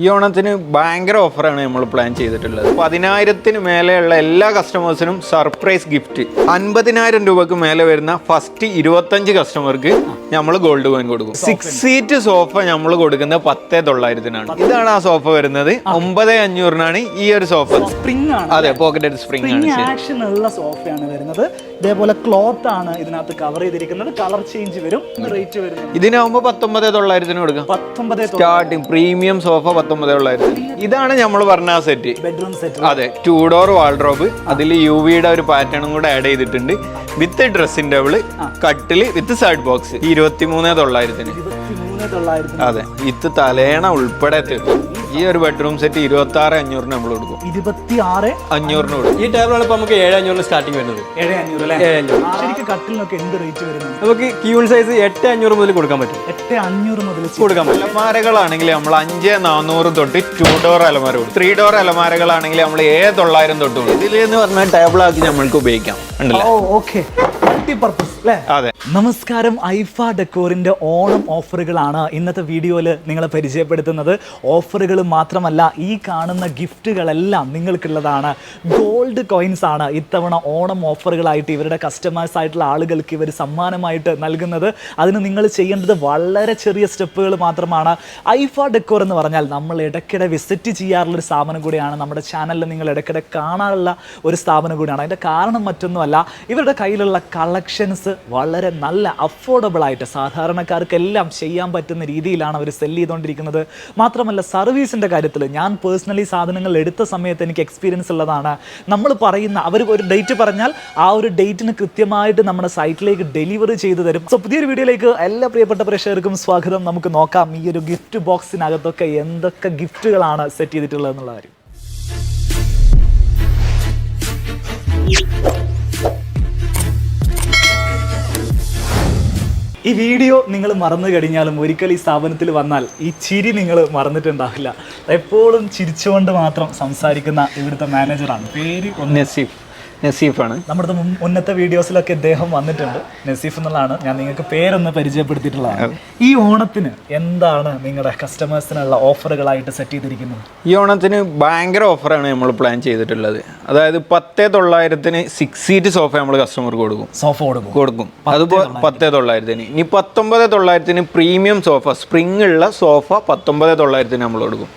ഈ ഓണത്തിന് ഭയങ്കര ഓഫറാണ് നമ്മൾ പ്ലാൻ ചെയ്തിട്ടുള്ളത്. 10,000-ന് മേലെയുള്ള എല്ലാ കസ്റ്റമേഴ്സിനും സർപ്രൈസ് ഗിഫ്റ്റ്. 50,000 രൂപക്ക് മേലെ വരുന്ന ഫസ്റ്റ് 25 കസ്റ്റമർക്ക് നമ്മൾ ഗോൾഡ് കോയിൻ കൊടുക്കും. 6 സീറ്റ് സോഫ നമ്മൾ കൊടുക്കുന്നത് 10,900-നാണ്. ഇതാണ് ആ സോഫ വരുന്നത്. 9,500-നാണ് ഈ ഒരു സോഫ. സ്പ്രിംഗ് ആണ്, അതെ, പോക്കറ്റഡ് സ്പ്രിംഗ് ആണ്. ആക്ഷൻ ഉള്ള സോഫയാണ് വരുന്നത്. ഇതേപോലെ ക്ലോത്ത് ആണ് ഇതിനകത്ത് കവർ ചെയ്തിരിക്കുന്നത്. കളർ ചേഞ്ച് വരും. റേറ്റ് വരുന്നത് ഇതിനാവുമ്പോൾ 19,900-ന് കൊടുക്കാം. 19,900 സ്റ്റാർട്ടിങ് പ്രീമിയം സോഫ 19,900. ഇതാണ് നമ്മൾ പറഞ്ഞ ആ സെറ്റ്. Bedroom set. അതെ, 2 ഡോർ വാൾഡ്രോബ്, അതിൽ UV-യുടെ ഒരു പാറ്റേണും കൂടെ ആഡ് ചെയ്തിട്ടുണ്ട്. വിത്ത് ഡ്രസ്സിംഗ് ടേബിൾ, കട്ടില് വിത്ത് സൈഡ് ബോക്സ്. 23,900-ന്. 23,900. അതെ, വിത്ത് തലേണ ഉൾപ്പെടെ ഈ ഒരു ബെഡ്റൂം സെറ്റ് 26,500-ന് നമ്മൾ കൊടുക്കും. 26,500-ന് കൊടുക്കും. ഈ ടേബിളാണ് ഇപ്പൊ നമുക്ക് 7,500 സ്റ്റാർട്ടിംഗ് വരുന്നത്. 7,500 അല്ലേ? 7,500. ശരിക്കും കട്ടിലിനൊക്കെ എന്ത് റേറ്റ് വരുന്നത്? നമുക്ക് ക്യൂൺ സൈസ് 8,500 മുതൽ കൊടുക്കാൻ പറ്റും. 8,500 മുതൽ കൊടുക്കാൻ പറ്റും. അലമാരകളാണെങ്കിൽ നമ്മൾ 5,400 തൊട്ട് 2 ഡോർ അലമാര കൊടുക്കും. 3 ഡോർ അലമാരകളാണെങ്കിൽ നമ്മൾ 7,900 തൊട്ട് കൊടുക്കും. ഇതിലെന്ന് പറഞ്ഞാൽ ടേബിളാക്കി നമ്മൾക്ക് ഉപയോഗിക്കാം. ഉണ്ടല്ലോ. ഓക്കെ, മൾട്ടിപർപ്പസ് അല്ലേ? അതെ. നമസ്കാരം, ഐഫ ഡെക്കോറിന്റെ ഓണം ഓഫറുകളാണ് ഇന്നത്തെ വീഡിയോയിൽ നിങ്ങളെ പരിചയപ്പെടുത്തുന്നത്. ഓഫറുകൾ മാത്രമല്ല, ഈ കാണുന്ന ഗിഫ്റ്റുകളെല്ലാം നിങ്ങൾക്കുള്ളതാണ്. ഗോൾഡ് കോയിൻസ് ആണ് ഇത്തവണ ഓണം ഓഫറുകളായിട്ട് ഇവരുടെ കസ്റ്റമേഴ്സ് ആയിട്ടുള്ള ആളുകൾക്ക് ഇവർ സമ്മാനമായിട്ട് നൽകുന്നത്. അതിന് നിങ്ങൾ ചെയ്യേണ്ടത് വളരെ ചെറിയ സ്റ്റെപ്പുകൾ മാത്രമാണ്. ഐഫ ഡെക്കോർ എന്ന് പറഞ്ഞാൽ നമ്മൾ ഇടയ്ക്കിടെ വിസിറ്റ് ചെയ്യാറുള്ളൊരു സ്ഥാപനം കൂടിയാണ്. നമ്മുടെ ചാനലിൽ നിങ്ങൾ ഇടയ്ക്കിടെ കാണാനുള്ള ഒരു സ്ഥാപനം കൂടിയാണ്. അതിൻ്റെ കാരണം മറ്റൊന്നുമല്ല, ഇവരുടെ കയ്യിലുള്ള കളക്ഷൻസ് വളരെ നല്ല അഫോർഡബിൾ ആയിട്ട് സാധാരണക്കാർക്കെല്ലാം ചെയ്യാൻ പറ്റുന്ന രീതിയിലാണ് അവർ സെല് ചെയ്തുകൊണ്ടിരിക്കുന്നത്. മാത്രമല്ല, സർവീസിൻ്റെ കാര്യത്തിൽ ഞാൻ പേഴ്സണലി സാധനങ്ങൾ എടുത്ത സമയത്ത് എനിക്ക് എക്സ്പീരിയൻസ് ഉള്ളതാണ്. നമ്മൾ പറയുന്ന അവർ ഒരു ഡേറ്റ് പറഞ്ഞാൽ ആ ഒരു ഡേറ്റിന് കൃത്യമായിട്ട് നമ്മുടെ സൈറ്റിലേക്ക് ഡെലിവറി ചെയ്തു തരും. സോ പുതിയൊരു വീഡിയോയിലേക്ക് എല്ലാ പ്രിയപ്പെട്ട പ്രേക്ഷകർക്കും സ്വാഗതം. നമുക്ക് നോക്കാം ഈ ഒരു ഗിഫ്റ്റ് ബോക്സിനകത്തൊക്കെ എന്തൊക്കെ ഗിഫ്റ്റുകളാണ് സെറ്റ് ചെയ്തിട്ടുള്ളത് എന്നുള്ള കാര്യം. ഈ വീഡിയോ നിങ്ങൾ മറന്നു കഴിഞ്ഞാലും ഒരിക്കൽ ഈ സ്ഥാപനത്തിൽ വന്നാൽ ഈ ചിരി നിങ്ങൾ മറന്നിട്ടുണ്ടാവില്ല. എപ്പോഴും ചിരിച്ചുകൊണ്ട് മാത്രം സംസാരിക്കുന്ന ഇവിടുത്തെ മാനേജറാണ്. പേര് നസീഫാണ്. നമ്മുടെ മുന്നത്തെ വീഡിയോസിലൊക്കെ ഇദ്ദേഹം വന്നിട്ടുണ്ട്. നസീഫ് എന്നുള്ളതാണ്. ഞാൻ നിങ്ങൾക്ക് പേരൊന്ന് പരിചയപ്പെടുത്തിയിട്ടുള്ളതാണ്. ഈ ഓണത്തിന് എന്താണ് നിങ്ങളുടെ കസ്റ്റമേഴ്സിനുള്ള ഓഫറുകളായിട്ട് സെറ്റ് ചെയ്തിരിക്കുന്നത്? ഈ ഓണത്തിന് ഭയങ്കര ഓഫറാണ് നമ്മൾ പ്ലാൻ ചെയ്തിട്ടുള്ളത്. അതായത് 10,900-ന് 6 സീറ്റ് സോഫ നമ്മൾ കസ്റ്റമർക്ക് കൊടുക്കും. സോഫ കൊടുക്കും. അതുപോലെ 10,900-ന്. ഇനി 19,900-ന് പ്രീമിയം സോഫ, സ്പ്രിംഗ് ഉള്ള സോഫ 19,900-ന് നമ്മൾ കൊടുക്കും.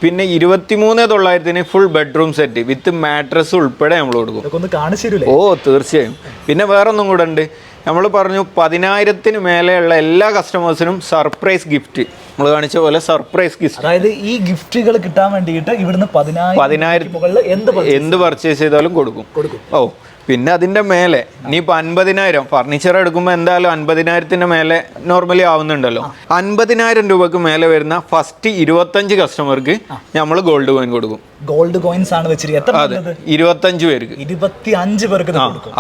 പിന്നെ 23,900-ന് full bedroom set with mattress ഉൾപ്പെടെ നമ്മൾ കൊടുക്കും. ഓ, തീർച്ചയായും. പിന്നെ വേറൊന്നും കൂടെ ഉണ്ട്. നമ്മൾ പറഞ്ഞു 10,000-ന് മേലെയുള്ള എല്ലാ കസ്റ്റമേഴ്സിനും സർപ്രൈസ് ഗിഫ്റ്റ്. നമ്മൾ കാണിച്ച പോലെ സർപ്രൈസ് ഗിഫ്റ്റ്. അതായത് ഈ ഗിഫ്റ്റുകൾ കിട്ടാൻ വേണ്ടിയിട്ട് ഇവിടുന്ന് 10,000 എന്ത് പർച്ചേസ് ചെയ്താലും കൊടുക്കും. ഓ, പിന്നെ അതിൻ്റെ മേലെ ഇനിയിപ്പോൾ 50,000 ഫർണിച്ചർ എടുക്കുമ്പോൾ എന്തായാലും 50,000-ന് മേലെ നോർമലി ആവുന്നുണ്ടല്ലോ. 50,000 രൂപക്ക് മേലെ വരുന്ന ഫസ്റ്റ് 25 കസ്റ്റമർക്ക് നമ്മൾ ഗോൾഡ് കോയിൻ കൊടുക്കും. ഗോൾഡ് കോയിൻസ് ആണ് വെച്ചിരിക്കുന്നത്. അതെ, 25 പേർക്ക്. 25 പേർക്ക്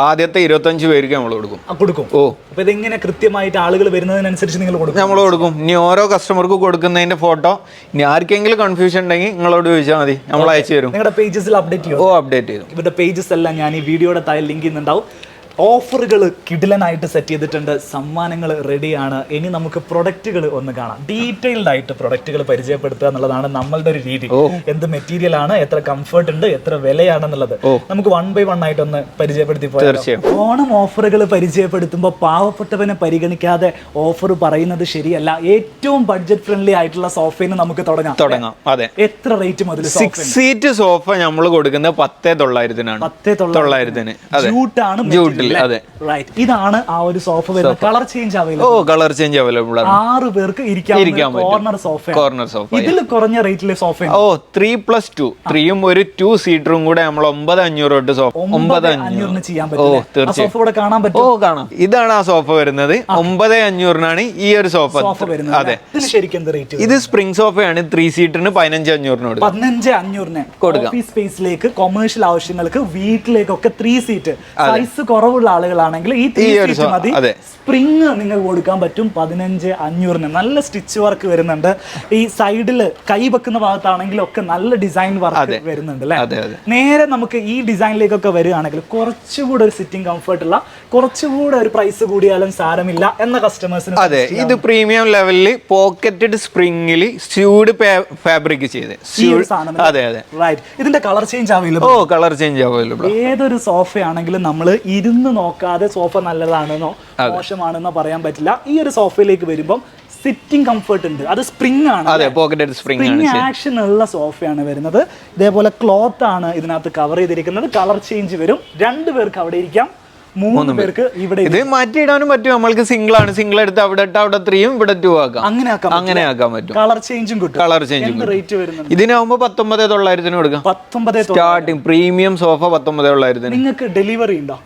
ആദ്യത്തെ 25 പേർക്ക് നമ്മൾ കൊടുക്കും. ഓ, അപ്പൊ ഇതെങ്ങനെ കൃത്യമായിട്ട് ആളുകൾ വരുന്നതിനനുസരിച്ച് നിങ്ങൾ കൊടുക്കും? നമ്മൾ കൊടുക്കും. ഇനി ഓരോ കസ്റ്റമർക്ക് കൊടുക്കുന്നതിന്റെ ഫോട്ടോ ഇനി ആർക്കെങ്കിലും കൺഫ്യൂഷൻ ഉണ്ടെങ്കിൽ നിങ്ങളോട് ചോദിച്ചാൽ മതി, നമ്മൾ അയച്ചു തരും. നിങ്ങളുടെ പേജസിൽ അപ്ഡേറ്റ് ചെയ്യും. ഓ, അപ്ഡേറ്റ് ചെയ്തു. ഇവരുടെ പേജസ് എല്ലാം ഞാൻ ഈ വീഡിയോയുടെ താഴെ ലിങ്ക് ചെയ്യുന്നുണ്ടാവും. ഓഫറുകൾ കിടിലനായിട്ട് സെറ്റ് ചെയ്തിട്ടുണ്ട്. സമ്മാനങ്ങൾ റെഡിയാണ്. ഇനി നമുക്ക് പ്രൊഡക്റ്റുകൾ ഒന്ന് കാണാം. ഡീറ്റെയിൽഡ് ആയിട്ട് പ്രൊഡക്റ്റുകൾ പരിചയപ്പെടുത്തുക എന്നുള്ളതാണ് നമ്മളുടെ ഒരു രീതി. എന്ത് മെറ്റീരിയൽ ആണ്, എത്ര കംഫർട്ട് ഉണ്ട്, എത്ര വിലയാണെന്നുള്ളത് നമുക്ക് 1 by 1 ആയിട്ടൊന്ന് പരിചയപ്പെടുത്തി പോയാൽ. ഓണം ഓഫറുകൾ പരിചയപ്പെടുത്തുമ്പോൾ പാവപ്പെട്ടവനെ പരിഗണിക്കാതെ ഓഫർ പറയുന്നത് ശരിയല്ല. ഏറ്റവും ബഡ്ജറ്റ് ഫ്രണ്ട്ലി ആയിട്ടുള്ള സോഫയിൽ നമുക്ക് തുടങ്ങാം. അതെ, എത്ര റേറ്റ് മുതൽ? 6 സീറ്റ് സോഫ നമ്മൾ കൊടുക്കുന്നത് 10,900-നാണ്. 10,900. ജൂട്ടാണ്. ഇതാണ് ആ ഒരു സോഫ വരുന്നത്. കളർ ചേഞ്ച് അവൈലബിൾ ആണ്. 6 പേർക്ക് ഇരിക്കാൻ കോർണർ സോഫ. ഇതിൽ കുറഞ്ഞ റേറ്റിലെ സോഫ. ഓ, 3+2 3-ഉം ഒരു 2 സീറ്ററും കൂടെ നമ്മൾ 9,500 തൊട്ട് സോഫ 9,500 ചെയ്യാൻ പറ്റും. സോഫ ഇവിടെ കാണാൻ പറ്റും. ഓ, കാണാം. ഇതാണ് ആ സോഫ വരുന്നത്. 9,500-നാണ് ഈ ഒരു സോഫ വരുന്നത്. അതെ, ശരിക്കും എന്ത് റേറ്റ്? ഇത് സ്പ്രിംഗ് സോഫയാണ്. 3 സീറ്ററിന് 15,500 കൊടുക്കാം. ഓഫീസ് സ്പേസിലേക്ക്, കൊമേഴ്ഷ്യൽ ആവശ്യങ്ങൾക്ക്, വീട്ടിലേക്കൊക്കെ 3 സീറ്റ് സൈസ് കുറവ് കുറവുള്ള ആളുകളാണെങ്കിൽ ഈ 3 സീറ്റ് മതി. അതെ. സ്പ്രിങ് നിങ്ങൾക്ക് കൊടുക്കാൻ പറ്റും 15,500. നല്ല സ്റ്റിച്ച് വർക്ക് വരുന്നുണ്ട്. ഈ സൈഡിൽ കൈ വെക്കുന്ന ഭാഗത്താണെങ്കിലും ഒക്കെ നല്ല ഡിസൈൻ വർക്ക് വരുന്നുണ്ട് അല്ലേ. നേരെ നമുക്ക് ഈ ഡിസൈനിലേക്കൊക്കെ വരികയാണെങ്കിൽ കുറച്ചുകൂടെ ഒരു സിറ്റിംഗ് കംഫർട്ട് ഉള്ള, കുറച്ചുകൂടെ ഒരു പ്രൈസ് കൂടിയാലും സാരമില്ല എന്ന കസ്റ്റമേഴ്സിന്. അതെ, ഇത് പ്രീമിയം ലെവലിൽ പോക്കറ്റഡ് സ്പ്രിംഗിൽ സ്യൂഡ് ഫാബ്രിക് ചെയ്ത്. അതെ അതെ, റൈറ്റ്. ഇതിന്റെ കളർ ചേഞ്ച് അവൈലബിൾ? ഓ, കളർ ചേഞ്ച് അവൈലബിൾ. ഏതൊരു സോഫയാണെങ്കിലും നമ്മൾ ഇരുന്ന് നോക്കാതെ സോഫ നല്ലതാണെന്നോ മോശമാണെന്നോ പറയാൻ പറ്റില്ല. ഈ ഒരു സോഫയിലേക്ക് വരുമ്പോൾ സിറ്റിംഗ് കംഫർട്ട് ഉണ്ട്. അത് സ്പ്രിംഗ് ആണ്. അതെ, പോക്കറ്റഡ് സ്പ്രിംഗ് ആക്ഷൻ ഉള്ള സോഫയാണ് വരുന്നത്. ഇതേപോലെ ക്ലോത്ത് ആണ് ഇതിനകത്ത് കവർ ചെയ്തിരിക്കുന്നത്. കളർ ചേഞ്ച് വരും. 2 പേർക്ക് അവിടെ ഇരിക്കാം, 3 പേർക്ക് ഇവിടെ. ഇത് മാറ്റിയിടാനും പറ്റും. നമ്മൾക്ക് സിംഗിൾ ആണ്, സിംഗിൾ എടുത്ത് അവിടെ ഇട്ട് അവിടെ 3 ഇവിടെ 2 ആക്കാം. അങ്ങനെ ആക്കാൻ പറ്റും. കളർ ചേഞ്ചും കിട്ടും. കളർ ചേഞ്ചും. റേറ്റ് വരുന്നത് ഇതിനാവുമ്പോ 19,900 കൊടുക്കാം. 19,900 സ്റ്റാർട്ടിങ് പ്രീമിയം സോഫ 19,900. നിങ്ങൾക്ക് ഡെലിവറി ഉണ്ടോ?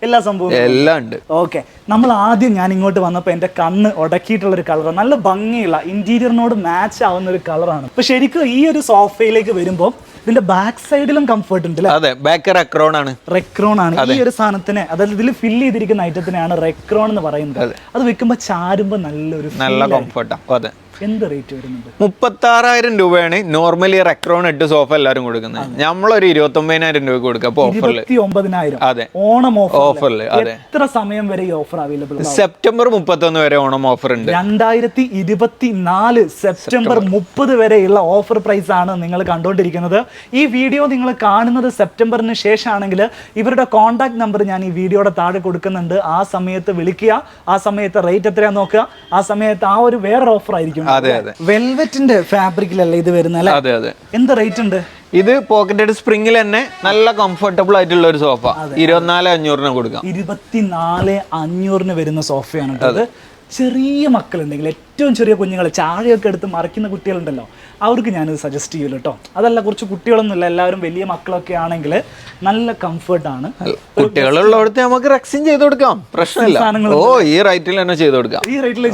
എല്ലാ സംഭവം എല്ലാം ഉണ്ട്. ഓക്കെ, നമ്മൾ ആദ്യം ഞാൻ ഇങ്ങോട്ട് വന്നപ്പോൾ എൻ്റെ കണ്ണ് ഉടക്കിയിട്ടുള്ള ഒരു കളർ, നല്ല ഭംഗിയുള്ള ഇന്റീരിയറിനോട് മാച്ച് ആവുന്ന ഒരു കളറാണ്. അപ്പൊ ശരിക്കും ഈ ഒരു സോഫയിലേക്ക് വരുമ്പോൾ ഇതിന്റെ ബാക്ക് സൈഡിലും കംഫർട്ട് ഉണ്ട്. അതെ, ബാക്ക് റെക്രോൺ ആണ്. റെക്രോൺ ആണ് ഈ ഒരു സാധനത്തിന്, അതായത് ഇതിൽ ഫില്ല് ചെയ്തിരിക്കുന്ന ഐറ്റത്തിനാണ് റെക്രോൺ എന്ന് പറയുന്നത്. അത് വെക്കുമ്പോൾ ചാരുമ്പോൾ നല്ല കംഫർട്ടാ. അതെ. എന്ത് റേറ്റ് വരുന്നുണ്ട്? 36,000 രൂപയാണ് നോർമലി റെക്രോൺ 8 സോഫ എല്ലാവരും കൊടുക്കുന്നത്. നമ്മളൊരു 29,000 രൂപ കൊടുക്കാം. 29,000. അതെ, ഓണം ഓഫറിൽ. അതെ. എത്ര സമയം വരെ ഈ ഓഫർ അവൈലബിൾ? സെപ്റ്റംബർ 31 വരെ ഓണം ഓഫർ ഉണ്ട്. 2024 സെപ്റ്റംബർ 30 വരെയുള്ള ഓഫർ പ്രൈസ് ആണ് നിങ്ങൾ കണ്ടുകൊണ്ടിരിക്കുന്നത്. ഈ വീഡിയോ നിങ്ങൾ കാണുന്നത് സെപ്റ്റംബറിന് ശേഷമാണെങ്കിൽ ഇവരുടെ കോൺടാക്ട് നമ്പർ ഞാൻ ഈ വീഡിയോയുടെ താഴെ കൊടുക്കുന്നുണ്ട്. ആ സമയത്ത് വിളിക്കുക. ആ സമയത്ത് റേറ്റ് എത്രയാ നോക്കുക. ആ സമയത്ത് ആ ഒരു വേറൊരു ഓഫർ ആയിരിക്കും. വെൽവെറ്റിന്റെ ഫാബ്രിക്കിലല്ലേ ഇത് വരുന്നത്? അതെ അതെ. എന്ത് റേറ്റ് ഉണ്ട്? ഇത് പോക്കറ്റഡ് സ്പ്രിംഗിൽ തന്നെ നല്ല കംഫർട്ടബിൾ ആയിട്ടുള്ള ഒരു സോഫ 24,500 കൊടുക്കാം. 24,500 വരുന്ന സോഫയാണ് ഇത്. ചെറിയ മക്കളുണ്ടെങ്കിൽ, ഏറ്റവും ചെറിയ കുഞ്ഞുങ്ങൾ, ചാഴയൊക്കെ എടുത്ത് മറിക്കുന്ന കുട്ടികളുണ്ടല്ലോ, അവർക്ക് ഞാനിത് സജസ്റ്റ് ചെയ്യൂല കേട്ടോ. അതല്ല, കുറച്ച് കുട്ടികളൊന്നുമില്ല, എല്ലാവരും വലിയ മക്കളൊക്കെ ആണെങ്കിൽ നല്ല കംഫർട്ടാണ്. കുട്ടികളുള്ളടത്ത് നമുക്ക് റെക്സിൻ ചെയ്ത് കൊടുക്കാം, പ്രശ്നമില്ല. ഓ, ഈ റേറ്റിൽ തന്നെ ചെയ്ത് കൊടുക്കാം. ഈ റേറ്റിൽ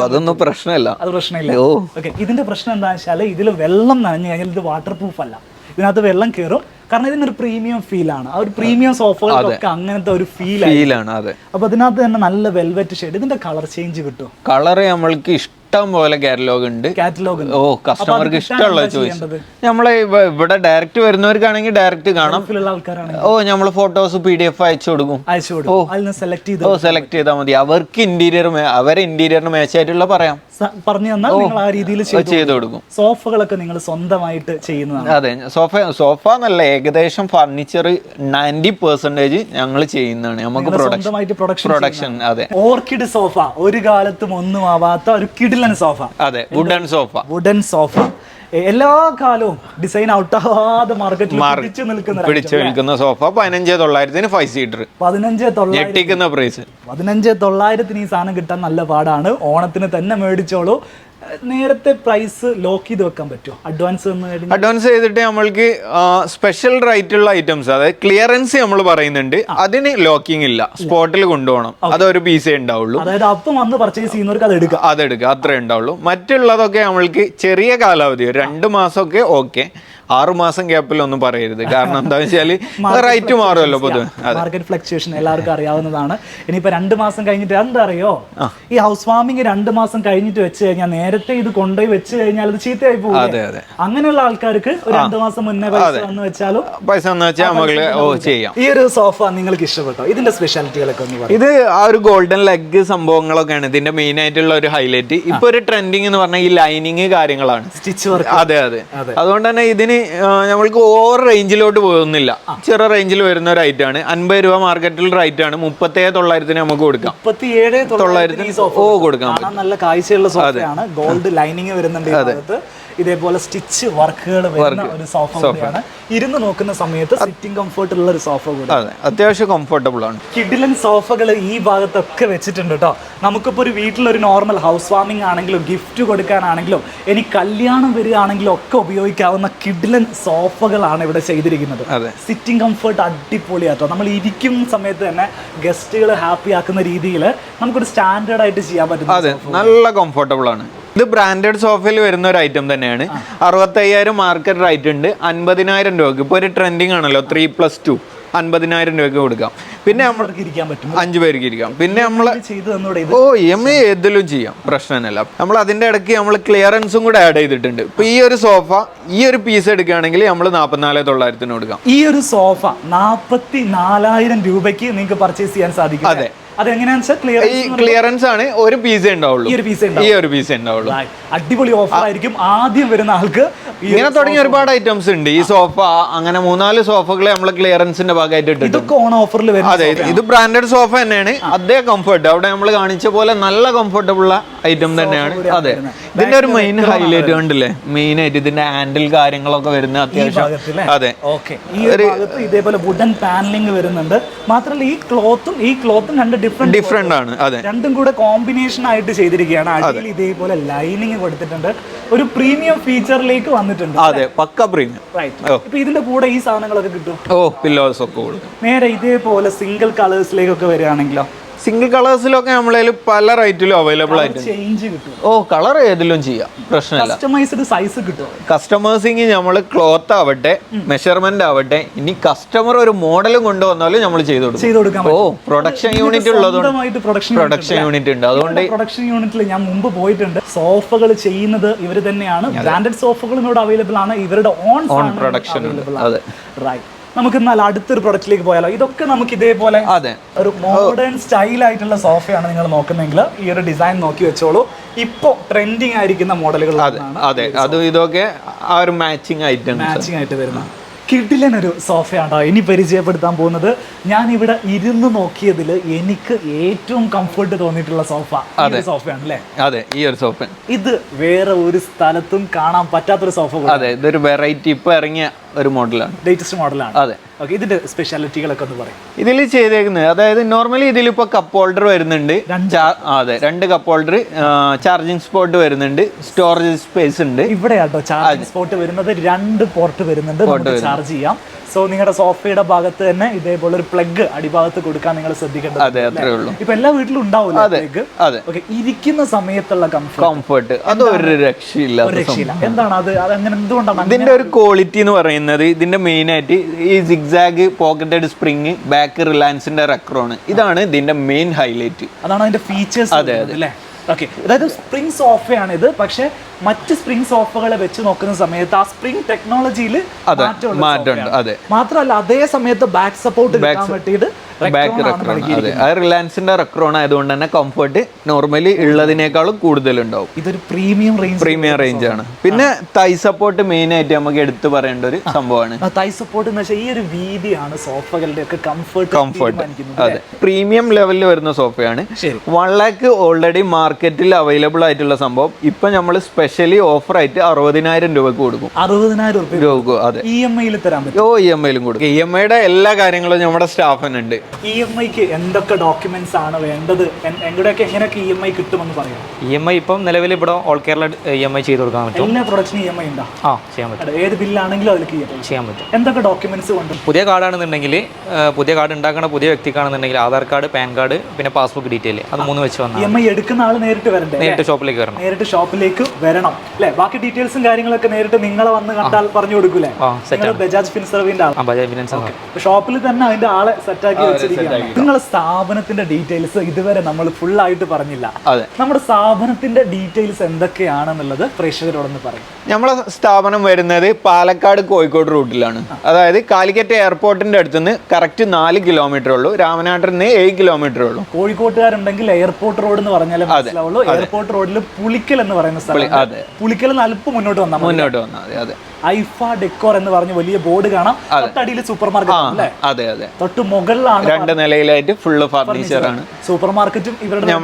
അതൊന്നും പ്രശ്നമില്ല. അത് പ്രശ്നമില്ല. ഓക്കെ, ഇതിന്റെ പ്രശ്നം എന്താണെന്ന് വെച്ചാൽ ഇതിൽ വെള്ളം നനഞ്ഞു കഴിഞ്ഞാൽ ഇത് വാട്ടർ പ്രൂഫ് അല്ല. ഇതിനകത്ത് വെള്ളം കയറും. കാരണം ഇതിനൊരു പ്രീമിയം ഫീലാണ്. ആ ഒരു പ്രീമിയം സോഫകളൊക്കെ അങ്ങനത്തെ ഒരു ഫീലാണ്. അപ്പൊ അതിനകത്ത് തന്നെ നല്ല വെൽവെറ്റ് ഷെയ്ഡ്. ഇതിന്റെ കളർ ചേഞ്ച് കിട്ടും. കളർ നമ്മൾക്ക് ഇഷ്ടം പോലെ കാറ്റലോഗ് ഉണ്ട്. ഓ, കസ്റ്റമർക്ക് ഇഷ്ടമുള്ള ചോയ്സ്. നമ്മളെ ഇവിടെ ഡയറക്റ്റ് വരുന്നവർക്കാണെങ്കിൽ ഡയറക്റ്റ് കാണാം. ഓ, നമ്മൾ ഫോട്ടോസ് PDF അയച്ചു കൊടുക്കും. സെലക്ട് ചെയ്താൽ മതി. അവർക്ക് അവരെ ഇന്റീരിയറിന് മാച്ച് ആയിട്ടുള്ള പറഞ്ഞു തന്നാൽ നിങ്ങൾ ആ രീതിയിൽ ചെയ്തു കൊടുക്കും. സോഫകളൊക്കെ നിങ്ങൾ സ്വന്തമായിട്ട് ചെയ്യുന്നതാണ്? അതെ, സോഫ എന്നല്ല, ഏകദേശം ഫർണിച്ചർ 90% ഞങ്ങൾ ചെയ്യുന്നതാണ്. നമുക്ക് പ്രൊഡക്ഷൻ. അതെ, ഓർക്കിഡ് സോഫ ഒരു കാലത്തും ഒന്നും ആവാത്ത ഒരു കിടിലൻ സോഫ. അതെ, വുഡൻ സോഫ എല്ലാ കാലവും ഡിസൈൻ ഔട്ടാവാതെ മാർക്കറ്റിൽ പിടിച്ചു നിൽക്കുന്ന സോഫ 15,900 5 സീറ്റർ. 15,900 പ്രൈസ്. 15,900 ഈ സാധനം കിട്ടാൻ നല്ല പാടാണ്. ഓണത്തിന് തന്നെ മേടിച്ചോളൂ. നേരത്തെ പ്രൈസ് ലോക്ക് ചെയ്ത് വെക്കാൻ പറ്റുമോ? അഡ്വാൻസ് ചെയ്തിട്ട് നമ്മൾക്ക് സ്പെഷ്യൽ റേറ്റ് ഉള്ള ഐറ്റംസ്, അതായത് ക്ലിയറൻസ് നമ്മൾ പറയുന്നുണ്ട്, അതിന് ലോക്കിംഗ് ഇല്ല. സ്പോട്ടിൽ കൊണ്ടുപോകണം. അതൊരു പീസേ ഉണ്ടാവുള്ളൂ. അതായത് അപ്പം വന്ന് പർച്ചേസ് ചെയ്യുന്നവർക്ക് അതെടുക്കുക, അത്രേ ഉണ്ടാവുള്ളൂ. മറ്റുള്ളതൊക്കെ നമ്മൾക്ക് ചെറിയ കാലാവധി 2 മാസമൊക്കെ ഓക്കെ. 6 മാസം ഗ്യാപ്പിലൊന്നും പറയരുത്. കാരണം എന്താ വെച്ചാൽ റേറ്റ് മാറുമല്ലോ പൊതുവെ. മാർക്കറ്റ് ഫ്ലക്ച്വേഷൻ എല്ലാവർക്കും അറിയാവുന്നതാണ്. ഇനിയിപ്പോ 2 മാസം കഴിഞ്ഞിട്ട് എന്താ അറിയോ, ഈ ഹൗസ് വാമിങ് 2 മാസം കഴിഞ്ഞിട്ട് വെച്ച് കഴിഞ്ഞാൽ നേരത്തെ ഇത് കൊണ്ടുപോയി വെച്ച് കഴിഞ്ഞാൽ അത് ചീത്തയായി പോകും. അങ്ങനെയുള്ള ആൾക്കാർക്ക് ഒരു 2 മാസം മുന്നേ പൈസ വന്ന് വെച്ചാലും ചെയ്യാം. ഈ ഒരു സോഫ നിങ്ങൾക്ക് ഇഷ്ടപ്പെട്ടോ? ഇതിന്റെ സ്പെഷ്യാലിറ്റികളൊക്കെ ഒന്ന് പറയും. ഇത് ആ ഒരു ഗോൾഡൻ ലെഗ് സംഭവങ്ങളൊക്കെയാണ് ഇതിന്റെ മെയിൻ ആയിട്ടുള്ള ഒരു ഹൈലൈറ്റ്. ഇപ്പൊ ഒരു ട്രെൻഡിങ് എന്ന് പറഞ്ഞാൽ ഈ ലൈനിങ് കാര്യങ്ങളാണ്, സ്റ്റിച്ച് വർക്ക്. അതെ. അതുകൊണ്ട് തന്നെ ഇതിന് നമ്മൾക്ക് ഓവർ റേഞ്ചിലോട്ട് പോകുന്നില്ല. ചെറിയ റേഞ്ചിൽ വരുന്ന ഒരു ഐറ്റം ആണ്. 50 രൂപ മാർക്കറ്റിൽ റേറ്റ് ആണ്. 37,900 നമുക്ക് കൊടുക്കാം. 37,900 കൊടുക്കാം. നല്ല കാഴ്ചയുള്ള സോഫയാണ്. ഗോൾഡ് ലൈനിങ് വരുന്നുണ്ട്. ഇതേപോലെ സ്റ്റിച്ച് വർക്കുകൾ വരുന്ന ഒരു സോഫ കൂടിയാണ്. ഇരുന്ന് നോക്കുന്ന സമയത്ത് സിറ്റിംഗ് കംഫർട്ട് ഉള്ള ഒരു സോഫ കൂടി. അത്യാവശ്യം കംഫർട്ടബിൾ ആണ്. കിഡിലൻ സോഫകൾ ഈ ഭാഗത്തൊക്കെ വെച്ചിട്ടുണ്ട് കേട്ടോ. നമുക്കിപ്പോൾ ഒരു വീട്ടിലൊരു നോർമൽ ഹൗസ് വാമിംഗ് ആണെങ്കിലും ഗിഫ്റ്റ് കൊടുക്കാനാണെങ്കിലും ഇനി കല്യാണം വരികയാണെങ്കിലും ഒക്കെ ഉപയോഗിക്കാവുന്ന കിഡിലൻ സോഫകളാണ് ഇവിടെ ചെയ്തിരിക്കുന്നത്. സിറ്റിംഗ് കംഫർട്ട് അടിപൊളിയാട്ടോ. നമ്മൾ ഇരിക്കുന്ന സമയത്ത് തന്നെ ഗസ്റ്റുകൾ ഹാപ്പി ആക്കുന്ന രീതിയിൽ നമുക്കൊരു സ്റ്റാൻഡേർഡ് ആയിട്ട് ചെയ്യാൻ പറ്റും. നല്ല കംഫർട്ടബിൾ ആണ്. ഇത് ബ്രാൻഡഡ് സോഫയിൽ വരുന്ന ഒരു ഐറ്റം തന്നെയാണ്. 65,000 മാർക്കറ്റ് റേറ്റ് ഉണ്ട്. 50,000 രൂപക്ക് ഇപ്പോൾ ഒരു ട്രെൻഡിങ് ആണല്ലോ 3+2. 50,000 രൂപയ്ക്ക് കൊടുക്കാം. പിന്നെ നമ്മൾ ഇരിക്കാൻ പറ്റും, 5 പേർക്ക് ഇരിക്കാം. പിന്നെ നമ്മൾ ചെയ്ത് തന്നൂടെ? EMI ഏതിലും ചെയ്യാം, പ്രശ്നമല്ല. നമ്മൾ അതിൻ്റെ ഇടയ്ക്ക് നമ്മൾ ക്ലിയറൻസും കൂടെ ആഡ് ചെയ്തിട്ടുണ്ട്. ഇപ്പോൾ ഈ ഒരു സോഫ ഈ ഒരു പീസ് എടുക്കുകയാണെങ്കിൽ നമ്മൾ 44,900 കൊടുക്കാം. ഈ ഒരു സോഫ 44,000 രൂപയ്ക്ക് നിങ്ങൾക്ക് പർച്ചേസ് ചെയ്യാൻ സാധിക്കും. അതെ, അതെങ്ങനെയാണെന്ന് വെച്ചാൽ ഈ ക്ലിയറൻസ് ആണ്. ഒരു പീസേ ഉണ്ടാവുള്ളൂ, ഈ ഒരു പീസേ ഉണ്ടാവുള്ളൂ. അടിപൊളി ഓഫർ ആയിരിക്കും. ആദ്യം വരുന്ന ആൾക്ക് ഇങ്ങനെ തുടങ്ങിയ ഒരുപാട് ഐറ്റംസ് ഉണ്ട്. ഈ സോഫ അങ്ങനെ 3-4 സോഫകളെ നമ്മൾ ക്ലിയറൻസിന്റെ ഭാഗമായിട്ട് ഇട്ടിട്ടുണ്ട്. ഇതൊക്കെ ഓൺ ഓഫറിൽ വരും. അതെ, ഇത് ബ്രാൻഡഡ് സോഫ തന്നെയാണ്. അതേ കംഫർട്ട് അവിടെ നമ്മൾ കാണിച്ച പോലെ നല്ല കംഫർട്ടബിൾ ഐറ്റം തന്നെയാണ്. അതെ, ഇതിന്റെ ഒരു മെയിൻ ഹൈലൈറ്റ് കണ്ടില്ലേ, മെയിൻ ആയിട്ട് ഇതിന്റെ ഹാൻഡിൽ കാര്യങ്ങളൊക്കെ വരുന്ന അത്യാവശ്യം. അതെ, ഈ ഒരു ഭാഗത്ത് ഇതേപോലെ വുഡൻ പാനലിംഗ് വരുന്നുണ്ട്. മാത്രമല്ല ഈ ക്ലോത്തും രണ്ട് ഡിഫറെന്റ് ആണ്. അതെ, രണ്ടും കൂടെ കോമ്പിനേഷൻ ആയിട്ട് ചെയ്തിരിക്കുകയാണ്. അടിയിൽ ഇതേപോലെ ലൈനിങ് കൊടുത്തിട്ടുണ്ട്. ഒരു പ്രീമിയം ഫീച്ചറിലേക്ക് വന്നിട്ടുണ്ട്. അതെ, പക്ക പ്രീമിയം. ഇപ്പൊ ഇതിന്റെ കൂടെ ഈ സാധനങ്ങളൊക്കെ കിട്ടും. പില്ലോസ് ഒക്കെ കൊടുക്കും. നേരെ ഇതേപോലെ സിംഗിൾ കളേഴ്സിലേക്കൊക്കെ വരികയാണെങ്കിലോ, സിംഗിൾ കളേഴ്സിലൊക്കെ നമ്മളതിൽ പല റേറ്റിലും അവൈലബിൾ ആയിട്ട്. ചേഞ്ച് കിട്ടും. കളർ ഏതിലും ചെയ്യാം, പ്രശ്നമില്ല. കസ്റ്റമൈസ്ഡ് സൈസ് കിട്ടും. കസ്റ്റമേഴ്സിങ് നമ്മൾ ക്ലോത്ത് ആവട്ടെ, മെഷർമെന്റ് ആവട്ടെ, ഇനി കസ്റ്റമർ ഒരു മോഡലും കൊണ്ടുവന്നാലും നമ്മൾ ചെയ്തു കൊടുക്കാം. പ്രൊഡക്ഷൻ യൂണിറ്റ് ഉള്ളതുകൊണ്ട് പ്രൊഡക്ഷൻ യൂണിറ്റ് ഉണ്ട്. അതുകൊണ്ട് പ്രൊഡക്ഷൻ യൂണിറ്റിൽ ഞാൻ മുമ്പ് പോയിട്ടുണ്ട്. സോഫകൾ ചെയ്യുന്നത് ഇവർ തന്നെയാണ്. ബ്രാൻഡഡ് സോഫകളും ഇവിടെ അവൈലബിൾ ആണ്. ഇവരുടെ ഓൺ പ്രൊഡക്ഷൻ. അതെ, റൈറ്റ്. നമുക്ക് എന്നാൽ അടുത്തൊരു പ്രൊഡക്റ്റിലേക്ക് പോയാലോ. ഇതൊക്കെ നമുക്ക് ഇതേപോലെ ഒരു മോഡേൺ സ്റ്റൈൽ ആയിട്ടുള്ള സോഫയാണ് നിങ്ങൾ നോക്കുന്നെങ്കിൽ ഈ ഒരു ഡിസൈൻ നോക്കി വെച്ചോളൂ. ഇപ്പൊ ട്രെൻഡിങ് ആയിരിക്കുന്ന മോഡലുകൾ. അതെ, അതും ഇതൊക്കെ ആ ഒരു മാച്ചിങ് ആയിട്ട് വരുന്ന കിടിലനൊരു സോഫയാണോ ഇനി പരിചയപ്പെടുത്താൻ പോകുന്നത്. ഞാൻ ഇവിടെ ഇരുന്ന് നോക്കിയതിൽ എനിക്ക് ഏറ്റവും കംഫർട്ട് തോന്നിയിട്ടുള്ള സോഫയാണ് അല്ലേ? അതെ, ഈ ഒരു സോഫ ഇത് വേറെ ഒരു സ്ഥലത്തും കാണാൻ പറ്റാത്തൊരു സോഫ. അതെ, ഇതൊരു വെറൈറ്റി ഇപ്പൊ ഇറങ്ങിയ ഒരു മോഡലാണ്, ലേറ്റസ്റ്റ് മോഡലാണ്. അതെ. ഇതിന്റെ സ്പെഷ്യാലിറ്റികളൊക്കെ ഒന്ന് പറയും. ഇതിൽ ചെയ്തേക്കുന്നത്, അതായത് നോർമലി ഇതിലിപ്പോ കപ്പ് ഹോൾഡർ വരുന്നുണ്ട്. അതെ, 2 കപ്പ് ഹോൾഡർ, ചാർജിങ് സ്പോട്ട് വരുന്നുണ്ട്, സ്റ്റോറേജ് സ്പേസ് ഉണ്ട്. ഇവിടെ ആട്ടോ ചാർജിങ് സ്പോട്ട് വരുന്നത്. 2 പോർട്ട് വരുന്നുണ്ട്, ചാർജ് ചെയ്യാം. സോ നിങ്ങളുടെ സോഫയുടെ ഭാഗത്ത് തന്നെ ഇതേപോലെ ഒരു പ്ലഗ് അടിഭാഗത്ത് കൊടുക്കാൻ നിങ്ങൾ ശ്രദ്ധിക്കേണ്ടത്. അതെ, അത്രേ ഉള്ളൂ. ഇപ്പൊ എല്ലാ വീട്ടിലും ഉണ്ടാവില്ല പ്ലഗ്. അതെ, ഇരിക്കുന്ന സമയത്തുള്ള കംഫർട്ട് അത് ഒരു രക്ഷയില്ല. എന്താണ് അത്? അങ്ങനെ എന്തുകൊണ്ടാണ്? ഇതിന്റെ ഒരു ക്വാളിറ്റി എന്ന് പറയുന്നത്, ഇതിന്റെ മെയിൻ ആയിട്ട് ഈ സിഗ്സാഗ് പോക്കറ്റഡ് സ്പ്രിങ്, ബാക്ക് റിലയൻസിന്റെ റെക്രോൺ, ഇതാണ് ഇതിന്റെ മെയിൻ ഹൈലൈറ്റ്. അതാണ് അതിന്റെ ഫീച്ചേഴ്സ്. അതെ അല്ലേ? ഓക്കെ, അതായത് സ്പ്രിംഗ് സോഫയാണ് ഇത്. പക്ഷെ മറ്റ് സ്പ്രിംഗ് സോഫകളെ വെച്ച് നോക്കുന്ന സമയത്ത് ആ സ്പ്രിംഗ് ടെക്നോളജിയിൽ മാറ്റമുണ്ട്. അതെ, മാത്രമല്ല അതേ സമയത്ത് ബാക്ക് സപ്പോർട്ട് കിട്ടാൻ പറ്റിയിട്ട് റിലയൻസിന്റെ റെക്രോൺ ആയതുകൊണ്ട് തന്നെ കംഫർട്ട് നോർമലി ഉള്ളതിനേക്കാളും കൂടുതലുണ്ടാവും. ഇതൊരു പ്രീമിയം റേഞ്ച് ആണ്. പിന്നെ തൈ സപ്പോർട്ട് മെയിൻ ആയിട്ട് നമുക്ക് എടുത്തു പറയേണ്ട ഒരു സംഭവമാണ്. തൈ സപ്പോർട്ട് എന്ന് വെച്ചാൽ ഈ ഒരു വീതിയാണ് സോഫകളുടെ ഒക്കെ കംഫർട്ട്. അതെ, പ്രീമിയം ലെവലിൽ വരുന്ന സോഫയാണ്. 1 lakh ഓൾറെഡി മാർക്കറ്റിൽ അവൈലബിൾ ആയിട്ടുള്ള സംഭവം ഇപ്പൊ നമ്മൾ സ്പെഷ്യലി ഓഫർ ആയിട്ട് 60,000 രൂപയ്ക്ക് കൊടുക്കും. 60,000 രൂപ. അതെ, EMI തരാൻ പറ്റും. EMI കൊടുക്കും. EMI എല്ലാ കാര്യങ്ങളും നമ്മുടെ സ്റ്റാഫിനുണ്ട്. EMI-ക്ക് എന്തൊക്കെ ഡോക്യുമെന്റ്സ് ആണ് വേണ്ടത്? എങ്ങനെയൊക്കെ EMI കിട്ടുമെന്ന് പറയാം. EMI ഇപ്പം നിലവിൽ ഇവിടെ ഓൾ കേരള EMI ചെയ്ത് കൊടുക്കാൻ പറ്റും. എല്ലാ പ്രൊഡക്ഷനും EMI ഉണ്ടോ? ചെയ്യാൻ പറ്റും. ഏത് ബില്ലാണെങ്കിലും അതിലേക്ക് ചെയ്യാൻ പറ്റും. എന്തൊക്കെ ഡോക്യുമെന്റ്സ് കൊണ്ട്? പുതിയ കാർഡാണെന്നുണ്ടെങ്കിൽ, പുതിയ കാർഡ് ഉണ്ടാക്കുന്ന പുതിയ വ്യക്തിക്കാണെന്നുണ്ടെങ്കിൽ ആധാർ കാർഡ്, പാൻ കാർഡ്, പിന്നെ പാസ്ബുക്ക് ഡീറ്റെയിൽ, അത് 3 വെച്ച് വന്നാൽ. EMI എടുക്കുന്ന ആൾ നേരിട്ട് വരണ്ടേ? നേരിട്ട് ഷോപ്പിലേക്ക് വരണം അല്ലേ? ബാക്കി ഡീറ്റെയിൽസും കാര്യങ്ങളൊക്കെ നേരിട്ട് നിങ്ങളെ വന്ന് കണ്ടാൽ പറഞ്ഞു കൊടുക്കൂലേ? ബജാജ് ഫിൻസർവിന്റെ ഷോപ്പിൽ തന്നെ അതിന്റെ ആളെ സെറ്റാക്കി വെച്ചിരിക്കുകയാണ്. നിങ്ങളുടെ സ്ഥാപനത്തിന്റെ ഡീറ്റെയിൽസ് ഇതുവരെ നമ്മൾ ഫുൾ ആയിട്ട് പറഞ്ഞില്ല. നമ്മുടെ സ്ഥാപനത്തിന്റെ ഡീറ്റെയിൽസ് എന്തൊക്കെയാണെന്നുള്ളത് പ്രേക്ഷകരോടൊന്ന് പറയും. നമ്മളെ സ്ഥാപനം വരുന്നത് പാലക്കാട് കോഴിക്കോട് റൂട്ടിലാണ്. അതായത് കാലിക്കറ്റ് എയർപോർട്ടിന്റെ അടുത്തുനിന്ന് കറക്റ്റ് 4 കിലോമീറ്റർ ഉള്ളൂ. രാമനാട്ടിൽ നിന്ന് 7 കിലോമീറ്റർ ഉള്ളൂ. കോഴിക്കോട്ടുകാരുണ്ടെങ്കിൽ എയർപോർട്ട് റോഡ് എന്ന് പറഞ്ഞാൽ മനസ്സിലാവുള്ളൂ. എയർപോർട്ട് റോഡിൽ പുളിക്കൽ എന്ന് പറയുന്ന സ്ഥലം. പുളിക്കൽ അല്പം മുന്നോട്ട് വന്നാൽ അതെ, ഐഫ ഡെക്കോർ എന്ന് പറഞ്ഞ വലിയ ബോർഡ് കാണാം. തൊട്ടടിയിൽ സൂപ്പർ മാർക്കറ്റ്. അതെ, തൊട്ട് മുകളിലാണ് 2 നിലയിലായിട്ട് ഫുള്ള് ഫർണിച്ചർ ആണ്. സൂപ്പർ മാർക്കറ്റും ഇവരുടെ.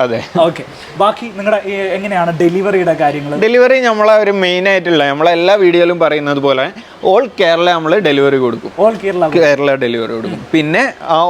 അതെ, ഓക്കെ. ബാക്കി നിങ്ങളുടെ എങ്ങനെയാണ് ഡെലിവറിയുടെ കാര്യങ്ങൾ? ഡെലിവറി നമ്മളെ ഒരു മെയിൻ ആയിട്ടുള്ള നമ്മളെ എല്ലാ വീഡിയോയിലും പറയുന്നത് പോലെ ഓൾ കേരള നമ്മൾ ഡെലിവറി കൊടുക്കും. കേരള ഡെലിവറി കൊടുക്കും. പിന്നെ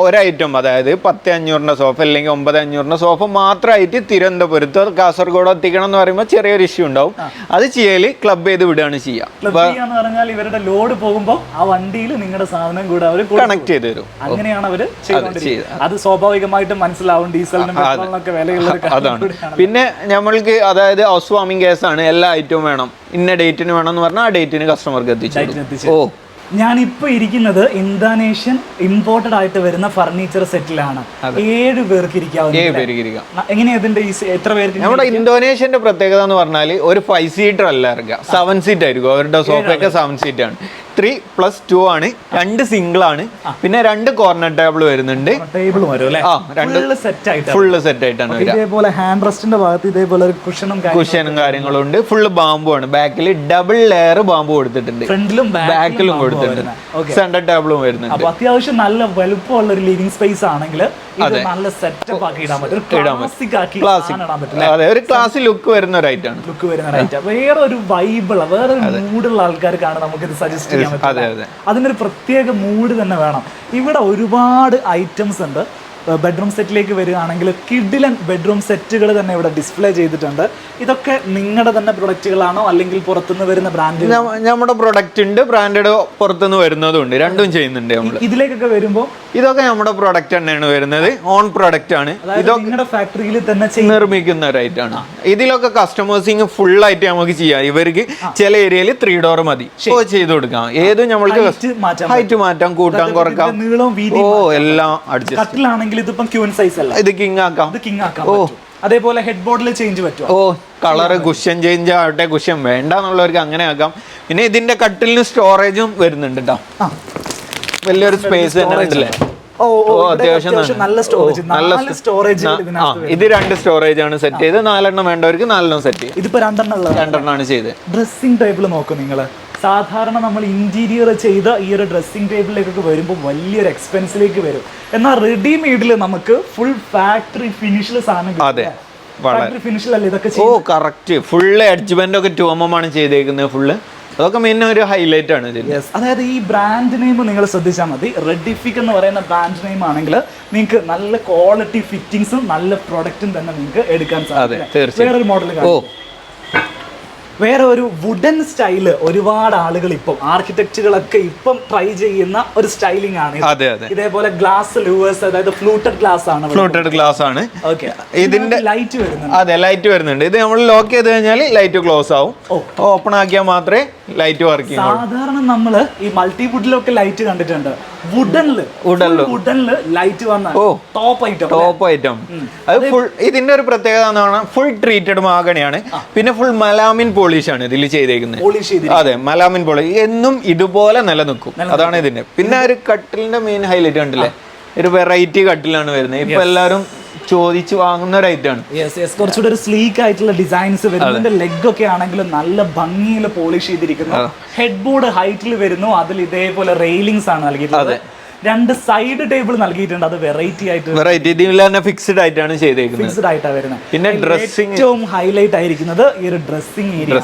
ഒരു ഐറ്റം, അതായത് 10,500 സോഫ അല്ലെങ്കിൽ 9,500 സോഫ മാത്രമായിട്ട് തിരുവനന്തപുരത്തോ കാസർഗോഡോ എത്തിക്കണം എന്ന് പറയുമ്പോൾ ചെറിയൊരു ഇഷ്യൂ ഉണ്ടാവും. അത് ചെയ്യല് ക്ലബ് ചെയ്ത് വിടുകയാണ് ചെയ്യുക. പറഞ്ഞാൽ ഇവരുടെ ലോഡ് പോകുമ്പോൾ ആ വണ്ടിയിൽ നിങ്ങളുടെ സാധനം കൂടെ അവർ കണക്ട് ചെയ്ത് തരും. അങ്ങനെയാണ് അവർ ചെയ്തുകൊണ്ടിരിക്കുന്നത്. അത് സ്വാഭാവികമായിട്ടും മനസ്സിലാവും. ഡീസലിനും പെട്രോളിനൊക്കെ വിലയുള്ള. അതാണ്. പിന്നെ നമ്മൾക്ക് അതായത് ഹൗസ് വാമിംഗ് കേസാണ്. എല്ലാ ഐറ്റവും വേണം, ഇന്ന ഡേറ്റിന് വേണം എന്ന് പറഞ്ഞാൽ ആ ഡേറ്റിന് കസ്റ്റമർക്ക് എത്തിച്ചു. ഞാനിപ്പോ ഇരിക്കുന്നത് ഇന്തോനേഷ്യൻ ഇമ്പോർട്ടഡ് ആയിട്ട് വരുന്ന ഫർണിച്ചർ സെറ്റിലാണ്. 7 പേർക്ക് ഇരിക്കാവുന്ന. എങ്ങനെയാ ഇതിന്റെ എത്ര പേർക്ക്? നമ്മുടെ ഇന്തോനേഷ്യന്റെ പ്രത്യേകത എന്ന് പറഞ്ഞാൽ ഒരു 5 സീറ്റർ അല്ല ഇറക്കുക, 7 സീറ്റ് ആയിരിക്കും. അവരുടെ സോഫയൊക്കെ 7 സീറ്റ് ആണ്. 3+2 ആണ്. 2 സിംഗിൾ ആണ്. പിന്നെ 2 കോർണർ ടേബിൾ വരുന്നുണ്ട്. ടേബിളും വരും അല്ലേ? ഫുള്ള് സെറ്റ് ആയിട്ടാണ്. ഇതേപോലെ ഹാൻഡ് റെസ്റ്റിന്റെ ഭാഗത്ത് ഇതേപോലെ ഒരു കുഷനും കാര്യങ്ങളും ഉണ്ട്. ഫുള്ള് ബാമ്പു ആണ്. ബാക്കിൽ ഡബിൾ ലെയർ ബാമ്പു കൊടുത്തിട്ടുണ്ട്. ഫ്രണ്ടിലും ബാക്കിലും കൊടുത്തിട്ടുണ്ട്. സെന്റർ ടേബിളും വരുന്നുണ്ട്. അപ്പൊ അത്യാവശ്യം നല്ല വലുപ്പമുള്ള ഒരു ലിവിംഗ് സ്പേസ് ആണെങ്കിൽ നല്ല സെറ്റപ്പ് ആക്കി ഇടാൻ പറ്റും. അതെ, ഒരു ക്ലാസ് ലുക്ക് വരുന്ന ഒരു ഐറ്റാണ്. വേറെ ഒരു വൈബിള്, വേറെ ഒരു മൂഡുള്ള ആൾക്കാർക്കാണ് നമുക്ക് ഇത് സജസ്റ്റ് ചെയ്യാൻ പറ്റുന്നത്. അതിനൊരു പ്രത്യേക മൂഡ് തന്നെ വേണം. ഇവിടെ ഒരുപാട് ഐറ്റംസ് ഉണ്ട്. ബെഡ്റൂം സെറ്റിലേക്ക് വരികയാണെങ്കിൽ കിഡിലൻ ബെഡ്റൂം സെറ്റുകൾ തന്നെ ഇവിടെ ഡിസ്പ്ലേ ചെയ്തിട്ടുണ്ട്. ഇതൊക്കെ നിങ്ങളുടെ തന്നെ പ്രൊഡക്റ്റുകളാണോ അല്ലെങ്കിൽ പുറത്തുനിന്ന് വരുന്ന ബ്രാൻഡ്? നമ്മുടെ പ്രൊഡക്റ്റ് ഉണ്ട്, ബ്രാൻഡഡ് പുറത്തുനിന്ന് വരുന്നതും ഉണ്ട്. രണ്ടും ചെയ്യുന്നുണ്ട് നമ്മൾ. ഇതിലേക്കൊക്കെ വരുമ്പോൾ ഇതൊക്കെ നമ്മുടെ പ്രൊഡക്റ്റ് തന്നെയാണ് വരുന്നത്. ഓൺ പ്രൊഡക്റ്റ് ആണ്. ഇതൊക്കെ നിങ്ങളുടെ ഫാക്ടറിയിൽ തന്നെ നിർമ്മിക്കുന്ന ഒരു ഐറ്റാണ്. ഇതിലൊക്കെ കസ്റ്റമേഴ്സിങ് ഫുൾ ആയിട്ട് നമുക്ക് ചെയ്യാം. ഇവർക്ക് ചില ഏരിയയിൽ 3 ഡോർ മതി, ചെയ്ത് കൊടുക്കാം. ഏതും നമ്മൾക്ക് ഹൈറ്റ് മാറ്റാം, കൂട്ടാം, കുറക്കാം. എല്ലാം അഡ്ജസ്റ്റ്. ഇതിപ്പം ക്യൂൻ സൈസ് അല്ല, ഇത് കിങ് ആക്കാം. അതേപോലെ ഹെഡ് ബോർഡിൽ ചേഞ്ച് പറ്റും. കളറ് കുഷ്യൻ ചേഞ്ച് ആവട്ടെ, കുഷ്യൻ വേണ്ട എന്നുള്ളവർക്ക് അങ്ങനെ ആക്കാം. പിന്നെ ഇതിന്റെ കട്ടിലിന് സ്റ്റോറേജും വരുന്നുണ്ട് കേട്ടോ. വലിയൊരു സ്പേസ് തന്നെ ഉണ്ടല്ലേ? അത്യാവശ്യം നല്ല സ്റ്റോറേജ്. ഇത് 2 സ്റ്റോറേജ് ആണ് സെറ്റ് ചെയ്ത്. 4 എണ്ണം വേണ്ടവർക്ക് 4 എണ്ണം സെറ്റ് ചെയ്യും. ഇതിപ്പോ 2 എണ്ണമാണ് ചെയ്ത്. ഡ്രസ്സിംഗ് ടേബിൾ നോക്കും നിങ്ങള്. സാധാരണ നമ്മൾ ഇന്റീരിയർ ചെയ്ത ഈ ഒരു ഡ്രസ്സിംഗ് ടേബിളിലേക്കൊക്കെ വരുമ്പോൾ വലിയൊരു എക്സ്പെൻസിലേക്ക് വരും. എന്നാൽ റെഡിമെയ്ഡിൽ നമുക്ക് ഫുൾ ഫാക്ടറി ഫിനിഷിൽ സാധനം കിട്ടും. ഫാക്ടറി ഫിനിഷിലല്ലേ ഇതൊക്കെ? കറക്റ്റ്. ഫുള്ള് എഡ്ജ്മെന്റ് ഒക്കെ 2mm ആണ് ചെയ്തേക്കുന്നത്. ഫുള്ള് അതൊക്കെ മെയിൻ ഒരു ഹൈലൈറ്റ് ആണ്. അതായത് ഈ ബ്രാൻഡ് നെയിം നിങ്ങൾ ശ്രദ്ധിച്ചാൽ മതി. റെഡിഫിക് എന്ന് പറയുന്ന ബ്രാൻഡ് നെയിം ആണെങ്കിൽ നിങ്ങൾക്ക് നല്ല ക്വാളിറ്റി ഫിറ്റിംഗ്സും നല്ല പ്രൊഡക്റ്റും തന്നെ നിങ്ങൾക്ക് എടുക്കാൻ സാധിക്കും. വേറൊരു മോഡൽ വേറെ ഒരു വുഡൻ സ്റ്റൈല് ഒരുപാട് ആളുകൾ ഇപ്പം ആർക്കിടെക്റ്റുകളൊക്കെ ഇപ്പം ട്രൈ ചെയ്യുന്ന ഒരു സ്റ്റൈലിംഗ് ആണ്. ഇതേപോലെ ഗ്ലാസ് ലൂവേഴ്സ്, അതായത് ഫ്ലൂട്ടഡ് ഗ്ലാസ് ആണ്. ഫ്ലൂട്ടഡ് ഗ്ലാസ് ആണ്. ഇതിന്റെ ലൈറ്റ് വരുന്നുണ്ട്. അതെ, ലൈറ്റ് വരുന്നുണ്ട്. ഇത് നമ്മൾ ലോക്ക് ചെയ്ത് കഴിഞ്ഞാൽ ലൈറ്റ് ക്ലോസ് ആവും. ഓപ്പൺ ആക്കിയാൽ മാത്രമേ ലൈറ്റ് വർക്ക് ചെയ്യൂ. സാധാരണ നമ്മള് ഈ മൾട്ടി വുഡിലൊക്കെ ലൈറ്റ് കണ്ടിട്ടുണ്ട്. വുഡനില് ലൈറ്റ് വന്ന ടോപ്പ് ഐറ്റം. അത് ഫുൾ. ഇതിന്റെ ഒരു പ്രത്യേകത എന്ന് പറഞ്ഞാൽ ഫുൾ ട്രീറ്റഡ് മാഗണിയാണ്. പിന്നെ ഫുൾ മലാമിൻ പോളിഷ് ആണ് ഇതിൽ ചെയ്തേക്കുന്നത്. അതെ, മലാമിൻ പോളിഷ് എന്നും ഇതുപോലെ നിലനിൽക്കും. അതാണ് ഇതിന്റെ. പിന്നെ ഒരു കട്ടിലിന്റെ മെയിൻ ഹൈലൈറ്റ് കണ്ടില്ലേ? ഒരു വെറൈറ്റി കട്ടിലാണ് വരുന്നത്. ഇപ്പൊ എല്ലാരും ചോദിച്ചു വാങ്ങുന്ന ഒരു ഐറ്റം ആണ്. കുറച്ചുകൂടെ ഒരു സ്ലീക്ക് ആയിട്ടുള്ള ഡിസൈൻസ് വരുന്നുണ്ട്. ലെഗ് ഒക്കെ ആണെങ്കിലും നല്ല ഭംഗിയിൽ പോളിഷ് ചെയ്തിരിക്കുന്നു. ഹെഡ് ബോർഡ് ഹൈറ്റിൽ വരുന്നു. അതിൽ ഇതേപോലെ റെയിലിംഗ്സ് ആണ് നൽകിയിട്ടുള്ളത്. 2 സൈഡ് ടേബിൾ നൽകിയിട്ടുണ്ട്. അത് വെറൈറ്റി ആയിട്ട് ഫിക്സ്ഡ് ആയിട്ടാണ് ചെയ്തേക്കുന്നത്. പിന്നെ ഏറ്റവും ഹൈലൈറ്റ് ആയിരിക്കുന്നത് ഈ ഒരു ഡ്രസ്സിംഗ് ഏരിയ.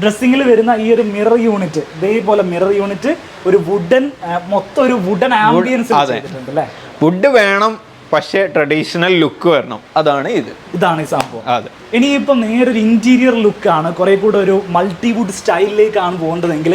ഡ്രസ്സിംഗിൽ വരുന്ന ഈ ഒരു മിറർ യൂണിറ്റ്, ഇതേപോലെ മിറർ യൂണിറ്റ് ഒരു വുഡൻ, മൊത്തം ഒരു വുഡൻ ആംബിയൻസ് ചെയ്തിട്ടുണ്ട് അല്ലേ? വുഡ് വേണം, പക്ഷേ ട്രഡീഷണൽ ലുക്ക് വരണം. ഇതാണ് ഈ സംഭവം. ഇനിയിപ്പം നേരൊരു ഇന്റീരിയർ ലുക്കാണ്, കുറെ കൂടെ ഒരു മൾട്ടിവുഡ് സ്റ്റൈലിലേക്കാണ് പോകേണ്ടതെങ്കിൽ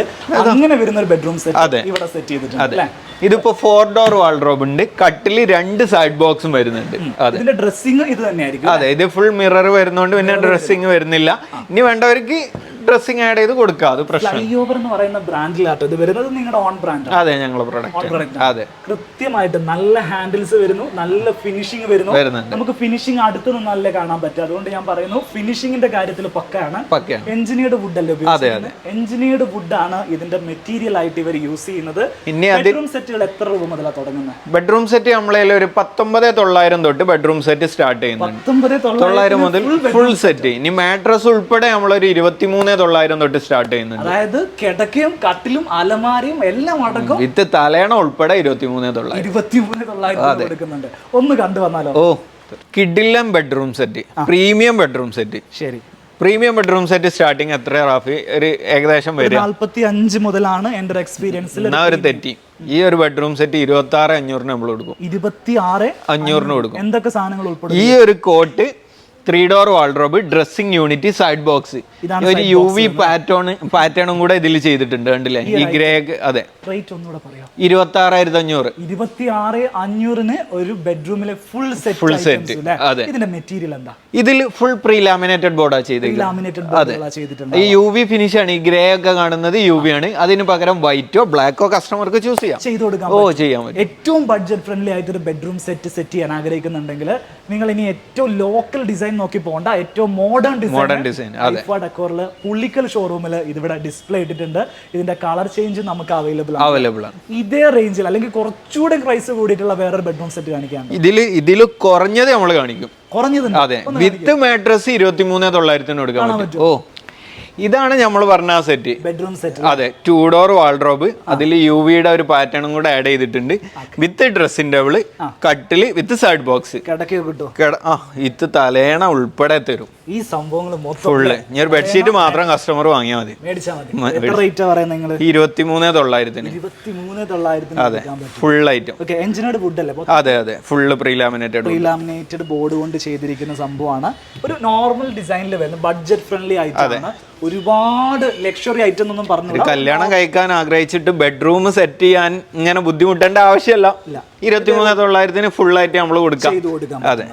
അങ്ങനെ വരുന്ന ഒരു ബെഡ്റൂം സെറ്റ് ഇവിടെ സെറ്റ് ചെയ്തിട്ടുണ്ട്. ഇതിപ്പോ 4 ഡോർ വാൾഡ്രോബ് ഉണ്ട്. കട്ടില് 2 സൈഡ് ബോക്സും വരുന്നുണ്ട്. ഇതിന്റെ ഡ്രസ്സിംഗ് ഇത് തന്നെയായിരിക്കും. അതെ, ഇത് ഫുൾ മിറർ വരുന്നോണ്ട് പിന്നെ ഡ്രസ്സിംഗ് വരുന്നില്ല. ഇനി വേണ്ടവർക്ക് ഡ്രസ്സിംഗ് ആഡ് ചെയ്ത് കൊടുക്കാം. അത് പ്രശ്നം. എന്ന് പറയുന്ന ബ്രാൻഡിലാട്ടോ ഇത് വരുന്നത്. നിങ്ങളുടെ ഓൺ ബ്രാൻഡ്? അതെ, ഞങ്ങളുടെ പ്രൊഡക്റ്റ്. അതെ, കൃത്യമായിട്ട് നല്ല ഹാൻഡിൽസ് വരുന്നു, നല്ല ഫിനിഷിംഗ് വരുന്നു. നമുക്ക് ഫിനിഷിംഗ് അടുത്ത് നിന്നല്ലേ കാണാൻ പറ്റും. അതുകൊണ്ട് ഞാൻ പറയുന്നു ഫിനിഷിംഗിന്റെ കാര്യത്തിൽ പക്കയാണ്. എഞ്ചിനീയർഡ് വുഡ് അല്ലേ ഉപയോഗിക്കുന്നത്? എഞ്ചിനീയർഡ് വുഡ് ആണ് ഇതിന്റെ മെറ്റീരിയൽ ആയിട്ട് ഇവർ യൂസ് ചെയ്യുന്നത്. ബെഡ്റൂം സെറ്റുകൾ എത്ര രൂപ മുതലാണ് തുടങ്ങുന്നത്? ബെഡ്റൂം സെറ്റ് നമ്മളെ ഒരു 19,900 തൊട്ട് ബെഡ്റൂം സെറ്റ് സ്റ്റാർട്ട് ചെയ്യുന്നുണ്ട്. 19,900 മുതൽ ഫുൾ സെറ്റ്. ഇനി മാട്രസ് ഉൾപ്പെടെ നമ്മളൊരു 23,900 തൊട്ട് സ്റ്റാർട്ട് ചെയ്യുന്നുണ്ട്. അതായത് കിടക്കയും കട്ടിലും അലമാരയും എല്ലാം അടക്കം വിത്ത് തലേണ ഉൾപ്പെടെ 23,900 കൊടുക്കുന്നുണ്ട്. ഒന്ന് കണ്ടു വന്നാലോ? കിഡിലൻ bedroom set, premium bedroom set. ശരി, പ്രീമിയം ബെഡ്റൂം സെറ്റ് സ്റ്റാർട്ടിങ് എത്ര റാഫി? ഒരു ഏകദേശം വരും 45 മുതലാണ് എന്റെ ഒരു എക്സ്പീരിയൻസിൽ. ഒരു തെറ്റി. ഈ ഒരു ബെഡ്റൂം സെറ്റ് 26,500 നമ്മൾ കൊടുക്കും. 26,500 കൊടുക്കും. എന്തൊക്കെ സാധനങ്ങൾ ഉൾപ്പെടും? ഈ ഒരു cot 3 door wardrobe, dressing unit, side box, ഇതാണ് ഒരു UV പാറ്റേണും കൂടെ ഇതിൽ ചെയ്തിട്ടുണ്ട്. കണ്ടില്ലേ ഈ ഗ്രേ? അതെ. റേറ്റ് ഒന്നുകൂടെ പറയാം. 26,500. 26,500 ഒരു ബെഡ്റൂമിലെ ഫുൾ സെറ്റ്. അതെ. ഇതിന്റെ മെറ്റീരിയൽ എന്താ? ഇതിൽ ഫുൾ പ്രീ ലാമിനേറ്റഡ് ബോർഡാ ചെയ്തിരിക്കുന്നത്. ഈ UV ഫിനിഷ് ആണ്. ഈ ഗ്രേ ഒക്കെ കാണുന്നത് UV ആണ്. അതിന് പകരം വൈറ്റോ ബ്ലാക്കോ കസ്റ്റമർക്ക് ചൂസ് ചെയ്യാം, ചെയ്ത് കൊടുക്കാം. ചെയ്യാൻ പറ്റും. ഏറ്റവും ബഡ്ജറ്റ് ഫ്രണ്ട്ലി ആയിട്ട് ഒരു ബെഡ്റൂം സെറ്റ് ചെയ്യാൻ ആഗ്രഹിക്കുന്നുണ്ടെങ്കിൽ നിങ്ങൾ ഇനി ഏറ്റവും ലോക്കൽ ഡിസൈൻ നോക്കി പോകണ്ട, ഏറ്റവും മോഡേൺ ഡിസൈൻ ഡെക്കോറിൽ പുള്ളിക്കൽ ഷോറൂമിൽ ഇതിവിടെ ഡിസ്പ്ലേ ഇട്ടിട്ടുണ്ട്. ഇതിന്റെ കളർ ചേഞ്ച് നമുക്ക് അവൈലബിൾ ആണ്. ഇതേ റേഞ്ചിൽ അല്ലെങ്കിൽ കുറച്ചുകൂടെ പ്രൈസ് കൂടിയിട്ടുള്ള വേറൊരു ബെഡ്റൂം സെറ്റ് കാണിക്കാം. ഇതിൽ കുറഞ്ഞത് നമ്മൾ കാണിക്കും. കുറഞ്ഞത് അതെ, വിത്ത് മാട്രസ് 23,900 കൊടുക്കാൻ പറ്റും. ഇതാണ് നമ്മൾ പറഞ്ഞ ആ സെറ്റ്, ബെഡ്റൂം സെറ്റ്. അതെ, 2 ഡോർ വാൾഡ്രോബ്, അതിൽ UVയുടെ ഒരു പാറ്റേണും കൂടെ ആഡ് ചെയ്തിട്ടുണ്ട്. വിത്ത് ഡ്രസ്സിംഗ് ടേബിൾ, കട്ടില് വിത്ത് സൈഡ് ബോക്സ്. ഇത് തലേണ ഉൾപ്പെടെ തരും. ഈ സംഭവങ്ങൾ ഫുള്ള്. ഞാൻ ഒരു ബെഡ്ഷീറ്റ് മാത്രം കസ്റ്റമർ വാങ്ങിയാൽ മതി. 23,900. അതെ, ഫുൾ ഐറ്റം. എഞ്ചിനീയർഡ് വുഡ് അല്ലേ? അതെ, ഫുള്ള് പ്രീലാമിനേറ്റഡ് ബോർഡ് കൊണ്ട് ചെയ്തിരിക്കുന്ന സംഭവമാണ്. ഒരു നോർമൽ ഡിസൈനിൽ വരുന്ന ബഡ്ജറ്റ് ഫ്രണ്ട്ലി ആയിട്ടാണ്. ഒരുപാട് ലക്ഷറി ഐറ്റം ഒന്നും പറഞ്ഞു. കല്യാണം കഴിക്കാൻ ആഗ്രഹിച്ചിട്ട് ബെഡ്റൂം സെറ്റ് ചെയ്യാൻ ഇങ്ങനെ ബുദ്ധിമുട്ടേണ്ട ആവശ്യമല്ല. 23,900 ഫുൾ ആയിട്ട് നമ്മൾ കൊടുക്കാം. അതെ,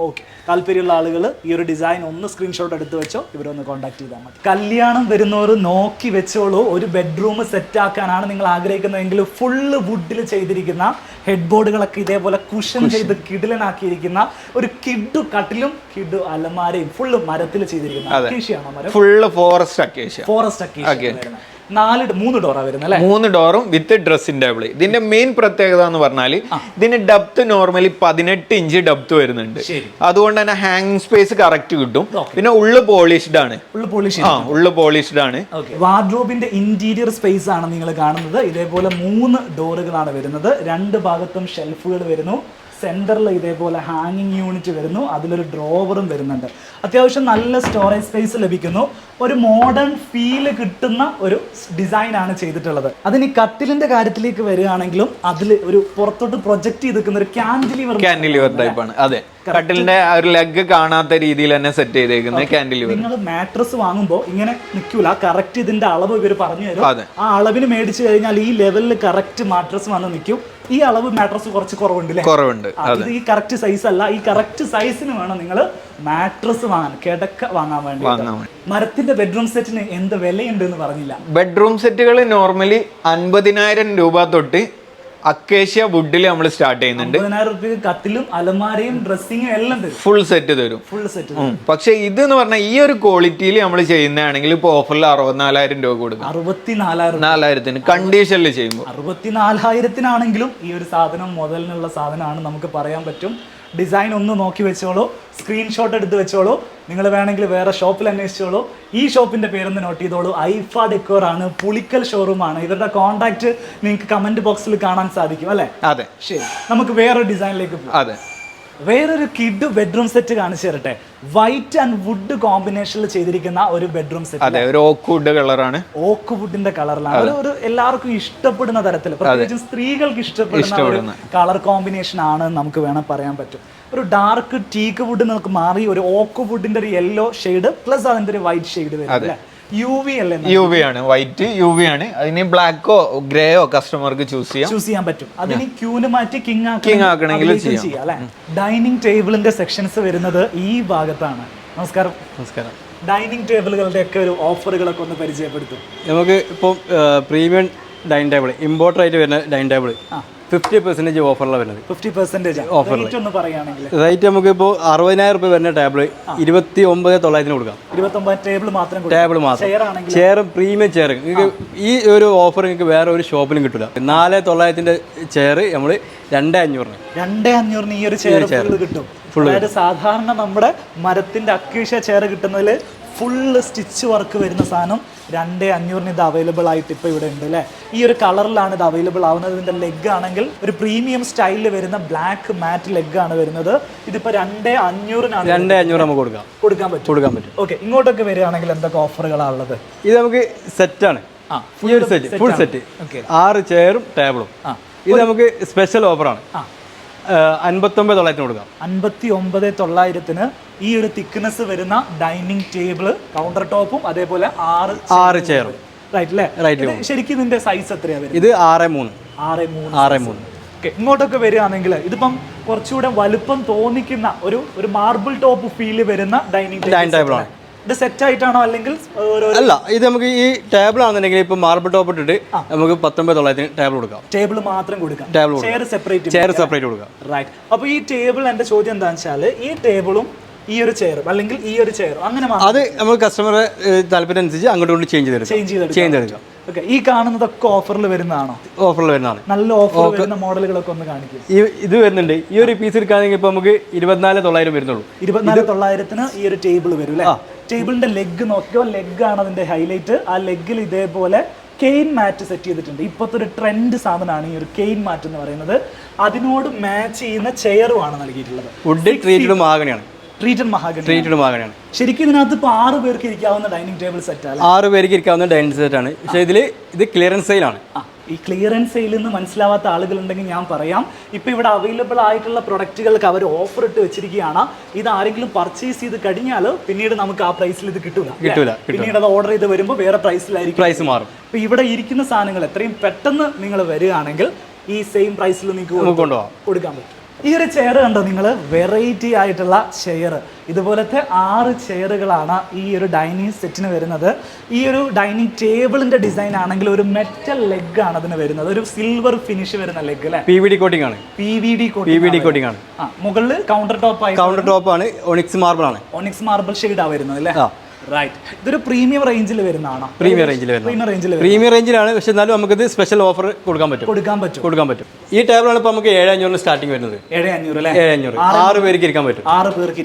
ഓക്കെ. താല്പര്യമുള്ള ആളുകൾ ഈ ഒരു ഡിസൈൻ ഒന്ന് സ്ക്രീൻഷോട്ട് എടുത്ത് വെച്ചോ, ഇവരൊന്ന് കോൺടാക്ട് ചെയ്താൽ മതി. കല്യാണം വരുന്നവർ നോക്കി വെച്ചോളൂ. ഒരു ബെഡ്റൂം സെറ്റ് ആക്കാനാണ് നിങ്ങൾ ആഗ്രഹിക്കുന്നതെങ്കിൽ ഫുള്ള് വുഡിൽ ചെയ്തിരിക്കുന്ന ഹെഡ് ബോർഡുകളൊക്കെ ഇതേപോലെ കുഷൻ ചെയ്ത് കിടിലനാക്കിയിരിക്കുന്ന ഒരു കിഡു കട്ടിലും കിഡു അലമാരയും ഫുള്ള് മരത്തിൽ ചെയ്തിരിക്കുന്ന അക്കേഷ്യാണ് മരം. Full forest acacia. 3 ഡോറാ വരുന്നത് അല്ലേ? 3 ഡോറും വിത്ത് ഡ്രസ്സിംഗ് ടേബിൾ. ഇതിന്റെ മെയിൻ പ്രത്യേകത എന്ന് പറഞ്ഞാൽ ഇതിന് ഡെപ്ത് നോർമലി 18 ഇഞ്ച് ഡെപ്ത് വരുന്നുണ്ട്. അതുകൊണ്ട് തന്നെ ഹാങ്ങിങ് സ്പേസ് കറക്റ്റ് കിട്ടും. പിന്നെ ഉള്ളു പോളിഷ്ഡ് ആണ്. വാർഡ്രോബിന്റെ ഇന്റീരിയർ സ്പേസ് ആണ് നിങ്ങൾ കാണുന്നത്. ഇതേപോലെ 3 ഡോറുകളാണ് വരുന്നത്. 2 ഭാഗത്തും ഷെൽഫുകൾ വരുന്നു. സെന്ററിൽ ഇതേപോലെ ഹാങ്ങിങ് യൂണിറ്റ് വരുന്നു. അതിലൊരു ഡ്രോവറും വരുന്നുണ്ട്. അത്യാവശ്യം നല്ല സ്റ്റോറേജ് സ്പേസ് ലഭിക്കുന്നു. ഒരു മോഡേൺ ഫീല് കിട്ടുന്ന ഒരു ഡിസൈൻ ആണ് ചെയ്തിട്ടുള്ളത്. അതിന് കട്ടിലിന്റെ കാര്യത്തിലേക്ക് വരികയാണെങ്കിലും അതിൽ ഒരു പുറത്തോട്ട് പ്രൊജക്ട് ചെയ്ത് നിൽക്കുന്ന ഒരു കാൻഡിലിവർ ടൈപ്പ് ആണ്. അതെ, കട്ടിലിന്റെ ഒരു ലെഗ് കാണാത്ത രീതിയിൽ തന്നെ സെറ്റ് ചെയ്തേക്കുന്നത് കാൻഡിലിവർ. നിങ്ങൾ മാട്രസ് വാങ്ങുമ്പോൾ ഇങ്ങനെ നിൽക്കൂല, കറക്റ്റ് ഇതിന്റെ അളവ് ഇവർ പറഞ്ഞു തരും. ആ അളവിന് മേടിച്ചു കഴിഞ്ഞാൽ ഈ ലെവലിൽ കറക്റ്റ് മാട്രസ് വന്ന് നിൽക്കും. ഈ അളവ് മാട്രസ് കുറച്ച് കുറവുണ്ട്. ഈ കറക്റ്റ് സൈസ് അല്ല. ഈ കറക്റ്റ് സൈസിന് വേണം നിങ്ങൾ മാട്രസ് വാങ്ങാൻ, കിടക്ക വാങ്ങാൻ വേണ്ടി. മരത്തിന്റെ ബെഡ്റൂം സെറ്റിന് എന്ത് വിലയുണ്ട് എന്ന് പറഞ്ഞില്ല. ബെഡ്റൂം സെറ്റുകൾ നോർമലി 50,000 രൂപ തൊട്ട് അക്കേഷ്യ വുഡിൽ നമ്മൾ സ്റ്റാർട്ട് ചെയ്യുന്നുണ്ട്. 50,000 രൂപ കട്ടിലും അലമാരയും ഡ്രസ്സിങ്ങും എല്ലാം തരും. ഫുൾ സെറ്റ് തരും. പക്ഷെ ഇത് എന്ന് പറഞ്ഞാൽ ഈ ഒരു ക്വാളിറ്റിയിൽ നമ്മൾ ചെയ്യുന്നതാണെങ്കിൽ ഇപ്പൊ ഓഫറിൽ 64,000 രൂപ കൊടുക്കും. 64,000 കണ്ടീഷനിൽ ചെയ്യുമ്പോൾ 64,000 ഈ ഒരു സാധനം മുതലിനുള്ള സാധനമാണ് നമുക്ക് പറയാൻ പറ്റും. ഡിസൈൻ ഒന്ന് നോക്കി വെച്ചോളൂ, സ്ക്രീൻഷോട്ട് എടുത്ത് വെച്ചോളൂ. നിങ്ങൾ വേണമെങ്കിൽ വേറെ ഷോപ്പിൽ അന്വേഷിച്ചോളൂ. ഈ ഷോപ്പിന്റെ പേരൊന്ന് നോട്ട് ചെയ്തോളൂ. ഐഫ ഡെക്കോർ ആണ്, പുളിക്കൽ ഷോറൂം ആണ്. ഇവരുടെ കോൺടാക്ട് നിങ്ങൾക്ക് കമന്റ് ബോക്സിൽ കാണാൻ സാധിക്കും അല്ലേ? അതെ, ശരി. നമുക്ക് വേറൊരു ഡിസൈനിലേക്ക് പോകാം. അതെ, വേറൊരു കിഡ് ബെഡ്റൂം സെറ്റ് കാണിച്ചു തരട്ടെ. വൈറ്റ് ആൻഡ് വുഡ് കോമ്പിനേഷനിൽ ചെയ്തിരിക്കുന്ന ഒരു ബെഡ്റൂം സെറ്റ്. അതെ, ഒരു ഓക്ക് വുഡ് കളറാണ്. ഓക്ക് വുഡിന്റെ കളറിലാണ്. ഒരു എല്ലാവർക്കും ഇഷ്ടപ്പെടുന്ന തരത്തിൽ, പ്രത്യേകിച്ചും സ്ത്രീകൾക്ക് ഇഷ്ടപ്പെടുന്ന കളർ കോമ്പിനേഷൻ ആണ് നമുക്ക് വേണം പറയാൻ പറ്റും. ഒരു ഡാർക്ക് ടീക്ക് വുഡ് നമുക്ക് മാറി ഒരു ഓക്ക് വുഡിന്റെ ഒരു യെല്ലോ ഷെയ്ഡ് പ്ലസ് അതിന്റെ ഒരു വൈറ്റ് ഷെയ്ഡ് വരും അല്ലേ? UV അല്ലേ? UV ആണ്, വൈറ്റ് UV ആണ്. അതിന് ബ്ലാക്കോ ഗ്രേയോ കസ്റ്റമർക്ക് ചൂസ് ചെയ്യാൻ പറ്റും. അതിന് ക്യൂന് മാറ്റി കിങ് ആക്കണമെങ്കിൽ ചെയ്യാം അല്ലേ? ഡൈനിങ് ടേബിളിന്റെ സെക്ഷൻസ് വരുന്നത് ഈ ഭാഗത്താണ്. നമസ്കാരം. ഡൈനിങ് ടേബിളുകളുടെ ഒക്കെ ഒരു ഓഫറുകളൊക്കെ ഒന്ന് പരിചയപ്പെടുത്തും. നമുക്ക് ഇപ്പോൾ പ്രീമിയം ഡൈനിങ് ടേബിൾ ഇമ്പോർട്ടർ ആയിട്ട് വരുന്ന ഡൈനിങ് ടേബിൾ 50% ഓഫറിലാണ് വരുന്നത്. 50% ഓഫർ. റേറ്റ് നമുക്ക് ഇപ്പോൾ 60,000 രൂപ വരുന്ന ടേബിൾ 29,900 കൊടുക്കാം. 29 ടേബിൾ മാത്രം. ചെയറും പ്രീമിയം ചെയർ നിങ്ങൾക്ക് ഈ ഒരു ഓഫർ നിങ്ങൾക്ക് വേറെ ഒരു ഷോപ്പിലും കിട്ടില്ല. 4,900 ചെയർ നമ്മൾ 2,500 ഈ ഒരു ചെയർ കിട്ടും. അതായത് സാധാരണ നമ്മുടെ മരത്തിന്റെ അക്കേഷ്യ ചെയർ കിട്ടുന്നതിൽ ഫുള്ള് സ്റ്റിച്ച് വർക്ക് വരുന്ന സാധനം 2,500 ഇത് അവൈലബിൾ ആയിട്ട് ഇപ്പോൾ ഇവിടെ ഉണ്ട് അല്ലേ? ഈ ഒരു കളറിലാണ് ഇത് അവൈലബിൾ ആവുന്നത്. ഇതിന്റെ ലെഗ് ആണെങ്കിൽ ഒരു പ്രീമിയം സ്റ്റൈലിൽ വരുന്ന ബ്ലാക്ക് മാറ്റ് ലെഗ് ആണ് വരുന്നത്. ഇതിപ്പോൾ 2,500 നമുക്ക് കൊടുക്കാൻ പറ്റും. ഓക്കെ, ഇങ്ങോട്ടൊക്കെ വരികയാണെങ്കിൽ എന്തൊക്കെ ഓഫറുകളാണ് ഉള്ളത്? ഇത് നമുക്ക് സെറ്റാണ്. ഈ ഒരു സെറ്റ് ഫുൾ സെറ്റ് 6 ചെയറും ടേബിളും. ഇത് നമുക്ക് സ്പെഷ്യൽ ഓഫറാണ്. 59,900 കൊടുക്കാം. 59,900 ഈ ഒരു തിക്നെസ് വരുന്ന ഡൈനിങ് ടേബിള്, കൗണ്ടർ ടോപ്പും അതേപോലെ 6 ചെയറും. റൈറ്റ് അല്ലേ? ശരിക്കും ഇതിന്റെ സൈസ് എത്രയാണ് വരുന്നത്? ഇത് 6'3". 6'3". ഇങ്ങോട്ടൊക്കെ വരികയാണെങ്കിൽ ഇതിപ്പം കുറച്ചുകൂടെ വലുപ്പം തോന്നിക്കുന്ന ഒരു മാർബിൾ ടോപ്പ് ഫീല് വരുന്ന ഡൈനിങ് ടേബിൾ ആണ്. ഇത് സെറ്റ് ആയിട്ടാണോ അല്ലെങ്കിൽ അല്ല, ഇത് നമുക്ക് ഈ ടേബിൾ ആണെന്നുണ്ടെങ്കിൽ ഇപ്പൊ മാർബിൾ ടോപ്പ് ഇട്ടിട്ട് നമുക്ക് 19,900 ടേബിൾ കൊടുക്കാം. ടേബിൾ മാത്രം കൊടുക്കാം, ചെയർ സെപ്പറേറ്റ് കൊടുക്കാം. റൈറ്റ്. അപ്പൊ ഈ ടേബിൾ എന്റെ ചോദ്യം എന്താണെന്ന് വെച്ചാൽ ഈ ടേബിളും ഈ ഒരു ചെയറും അല്ലെങ്കിൽ ഈ ഒരു ചെയറും അങ്ങനെ അത് നമ്മൾ കസ്റ്റമറെ താല്പര്യം അനുസരിച്ച് അങ്ങോട്ട് കൊണ്ട് ചേഞ്ച് ചെയ്തെടുക്കാം. ഓക്കെ. ഈ കാണുന്നതൊക്കെ ഓഫറിൽ വരുന്നതാണോ? ഓഫറിൽ വരുന്നതാണ്. നല്ല ഓഫർ വരുന്ന മോഡലുകളൊക്കെ ഒന്ന് കാണിക്കും. ഇത് വരുന്നുണ്ട്. ഈ ഒരു പീസ് എടുക്കുകയാണെങ്കിൽ ഇപ്പൊ നമുക്ക് 24,900 വരുന്നുള്ളൂ. 24,900 ഈ ഒരു ടേബിൾ വരും അല്ലേ? ടേബിളിന്റെ ലെഗ് നോക്കിയോ, ലെഗ് ആണ് അതിന്റെ ഹൈലൈറ്റ്. ആ ലെഗിൽ ഇതേപോലെ കെയിൻ മാറ്റ് സെറ്റ് ചെയ്തിട്ടുണ്ട്. ഇപ്പോഴത്തെ ഒരു ട്രെൻഡ് സാധനമാണ് ഈ ഒരു കെയിൻ മാറ്റ് എന്ന് പറയുന്നത്. അതിനോട് മാച്ച് ചെയ്യുന്ന ചെയറുമാണ് നൽകിയിട്ടുള്ളത്. വുഡ് ട്രീറ്റഡ് മഹാഗണിയാണ്. ട്രീറ്റഡ് മഹാഗണിയാണ്. ശരിക്കും ഇതിനകത്ത് ഇപ്പൊ 6 പേർക്ക് ഇരിക്കാവുന്ന ഡൈനിങ് ടേബിൾ സെറ്റ് ആണ്. 6 പേർക്ക് ഇരിക്കാവുന്ന ഡൈനിങ് സെറ്റ് ആണ്. പക്ഷേ ഇത് ക്ലിയറൻസ് സെയിലാണ്. ഈ ക്ലിയറൻസ് സെയിൽ എന്ന് മനസ്സിലാവാത്ത ആളുകളുണ്ടെങ്കിൽ ഞാൻ പറയാം, ഇപ്പൊ ഇവിടെ അവൈലബിൾ ആയിട്ടുള്ള പ്രൊഡക്റ്റുകൾക്ക് അവർ ഓഫർ ഇട്ട് വെച്ചിരിക്കുകയാണ്. ഇത് ആരെങ്കിലും പർച്ചേസ് ചെയ്ത് കഴിഞ്ഞാൽ പിന്നീട് നമുക്ക് ആ പ്രൈസിൽ ഇത് കിട്ടൂല. പിന്നീട് അത് ഓർഡർ ചെയ്ത് വരുമ്പോൾ വേറെ പ്രൈസിലായിരിക്കും, പ്രൈസ് മാറും. ഇപ്പൊ ഇവിടെ ഇരിക്കുന്ന സാധനങ്ങൾ എത്രയും പെട്ടെന്ന് നിങ്ങൾ വരികയാണെങ്കിൽ ഈ സെയിം പ്രൈസിൽ നിങ്ങൾക്ക് കൊടുക്കാൻ പറ്റും. ഈ ഒരു ചെയർ കണ്ടോ നിങ്ങൾ? വെറൈറ്റി ആയിട്ടുള്ള ചെയർ. ഇതുപോലത്തെ 6 ചെയറുകളാണ് ഈ ഒരു ഡൈനിങ് സെറ്റിന് വരുന്നത്. ഈ ഒരു ഡൈനിങ് ടേബിളിന്റെ ഡിസൈൻ ആണെങ്കിൽ ഒരു മെറ്റൽ ലെഗ് ആണ് അതിന് വരുന്നത്. ഒരു സിൽവർ ഫിനിഷ് വരുന്ന ലെഗ് അല്ലേ? PVD കോട്ടിംഗ് ആണ്. PVD കോട്ടിംഗ് ആണ്. മുകളിൽ കൗണ്ടർ ടോപ്പ് ആണ്. ഒണിക്സ് മാർബിൾ ആണ്. ഒണിക്സ് മാർബിൾ ഷെയ്ഡാ വരുന്നത് അല്ലേ? റൈറ്റ്. ഇതൊരു പ്രീമിയം റേഞ്ചിൽ വരുന്നതാണോ? പ്രീമിയം റേഞ്ചിലാണ്. പക്ഷെ എന്നാലും നമുക്കിത് സ്പെഷ്യൽ ഓഫർ കൊടുക്കാൻ പറ്റും. ഈ ടേബിളാണ് ഇപ്പൊ നമുക്ക് 7,500 സ്റ്റാർട്ടിംഗ് വരുന്നത്. 7,500. 6 പേർക്ക് ഇരിക്കാൻ പറ്റും. 6 പേർക്ക്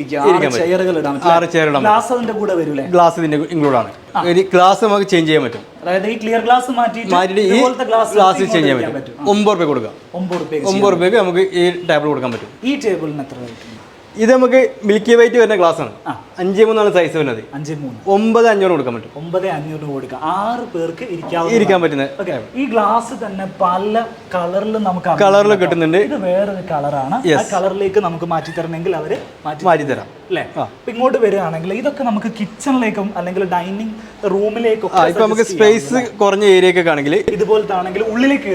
ചെയറുകൾ ഇടാം. 6 ചെയർ ഇടാം. ഗ്ലാസ് അതിന്റെ കൂടെ വരൂലേ? ഗ്ലാസ് ഇതിന്റെ ഇൻക്ലൂഡ് ആണ്. ഗ്ലാസ് നമുക്ക് ചേഞ്ച് ചെയ്യാൻ പറ്റും. അതായത് ഈ ക്ലിയർ ഗ്ലാസ് മാറ്റിയിട്ട് ഈ ഗ്ലാസ് ചേഞ്ച് ചെയ്യാൻ പറ്റും. 9 രൂപ കൊടുക്കാം. 9 രൂപയ്ക്ക് നമുക്ക് ഈ ടേബിൾ കൊടുക്കാൻ പറ്റും. ഈ ടേബിളിന് എത്ര റേറ്റ്? ഇത് നമുക്ക് മിൽക്കി വൈറ്റ് വരുന്ന ഗ്ലാസ് ആണ്. 5'3" സൈസ് വരുന്നത്. 9,500 കൊടുക്കാൻ പറ്റും. 9,500 കൊടുക്കാം. 6 പേർക്ക് ഇരിക്കാൻ പറ്റുന്ന. ഈ ഗ്ലാസ് തന്നെ പല കളറിൽ നമുക്ക് കിട്ടുന്നുണ്ട്. ഇത് വേറൊരു കളറാണ്. ആ കളറിലേക്ക് നമുക്ക് മാറ്റി തരണമെങ്കിൽ അവര് മാറ്റി തരാം അല്ലേ? ഇങ്ങോട്ട് വരികയാണെങ്കിൽ ഇതൊക്കെ നമുക്ക് കിച്ചണിലേക്കും അല്ലെങ്കിൽ ഡൈനിങ് റൂമിലേക്കും ഇപ്പൊ നമുക്ക് സ്പേസ് കുറഞ്ഞ ഏരിയ ഒക്കെ ആണെങ്കിൽ ഇതുപോലത്തെ ആണെങ്കിൽ ഉള്ളിലേക്ക്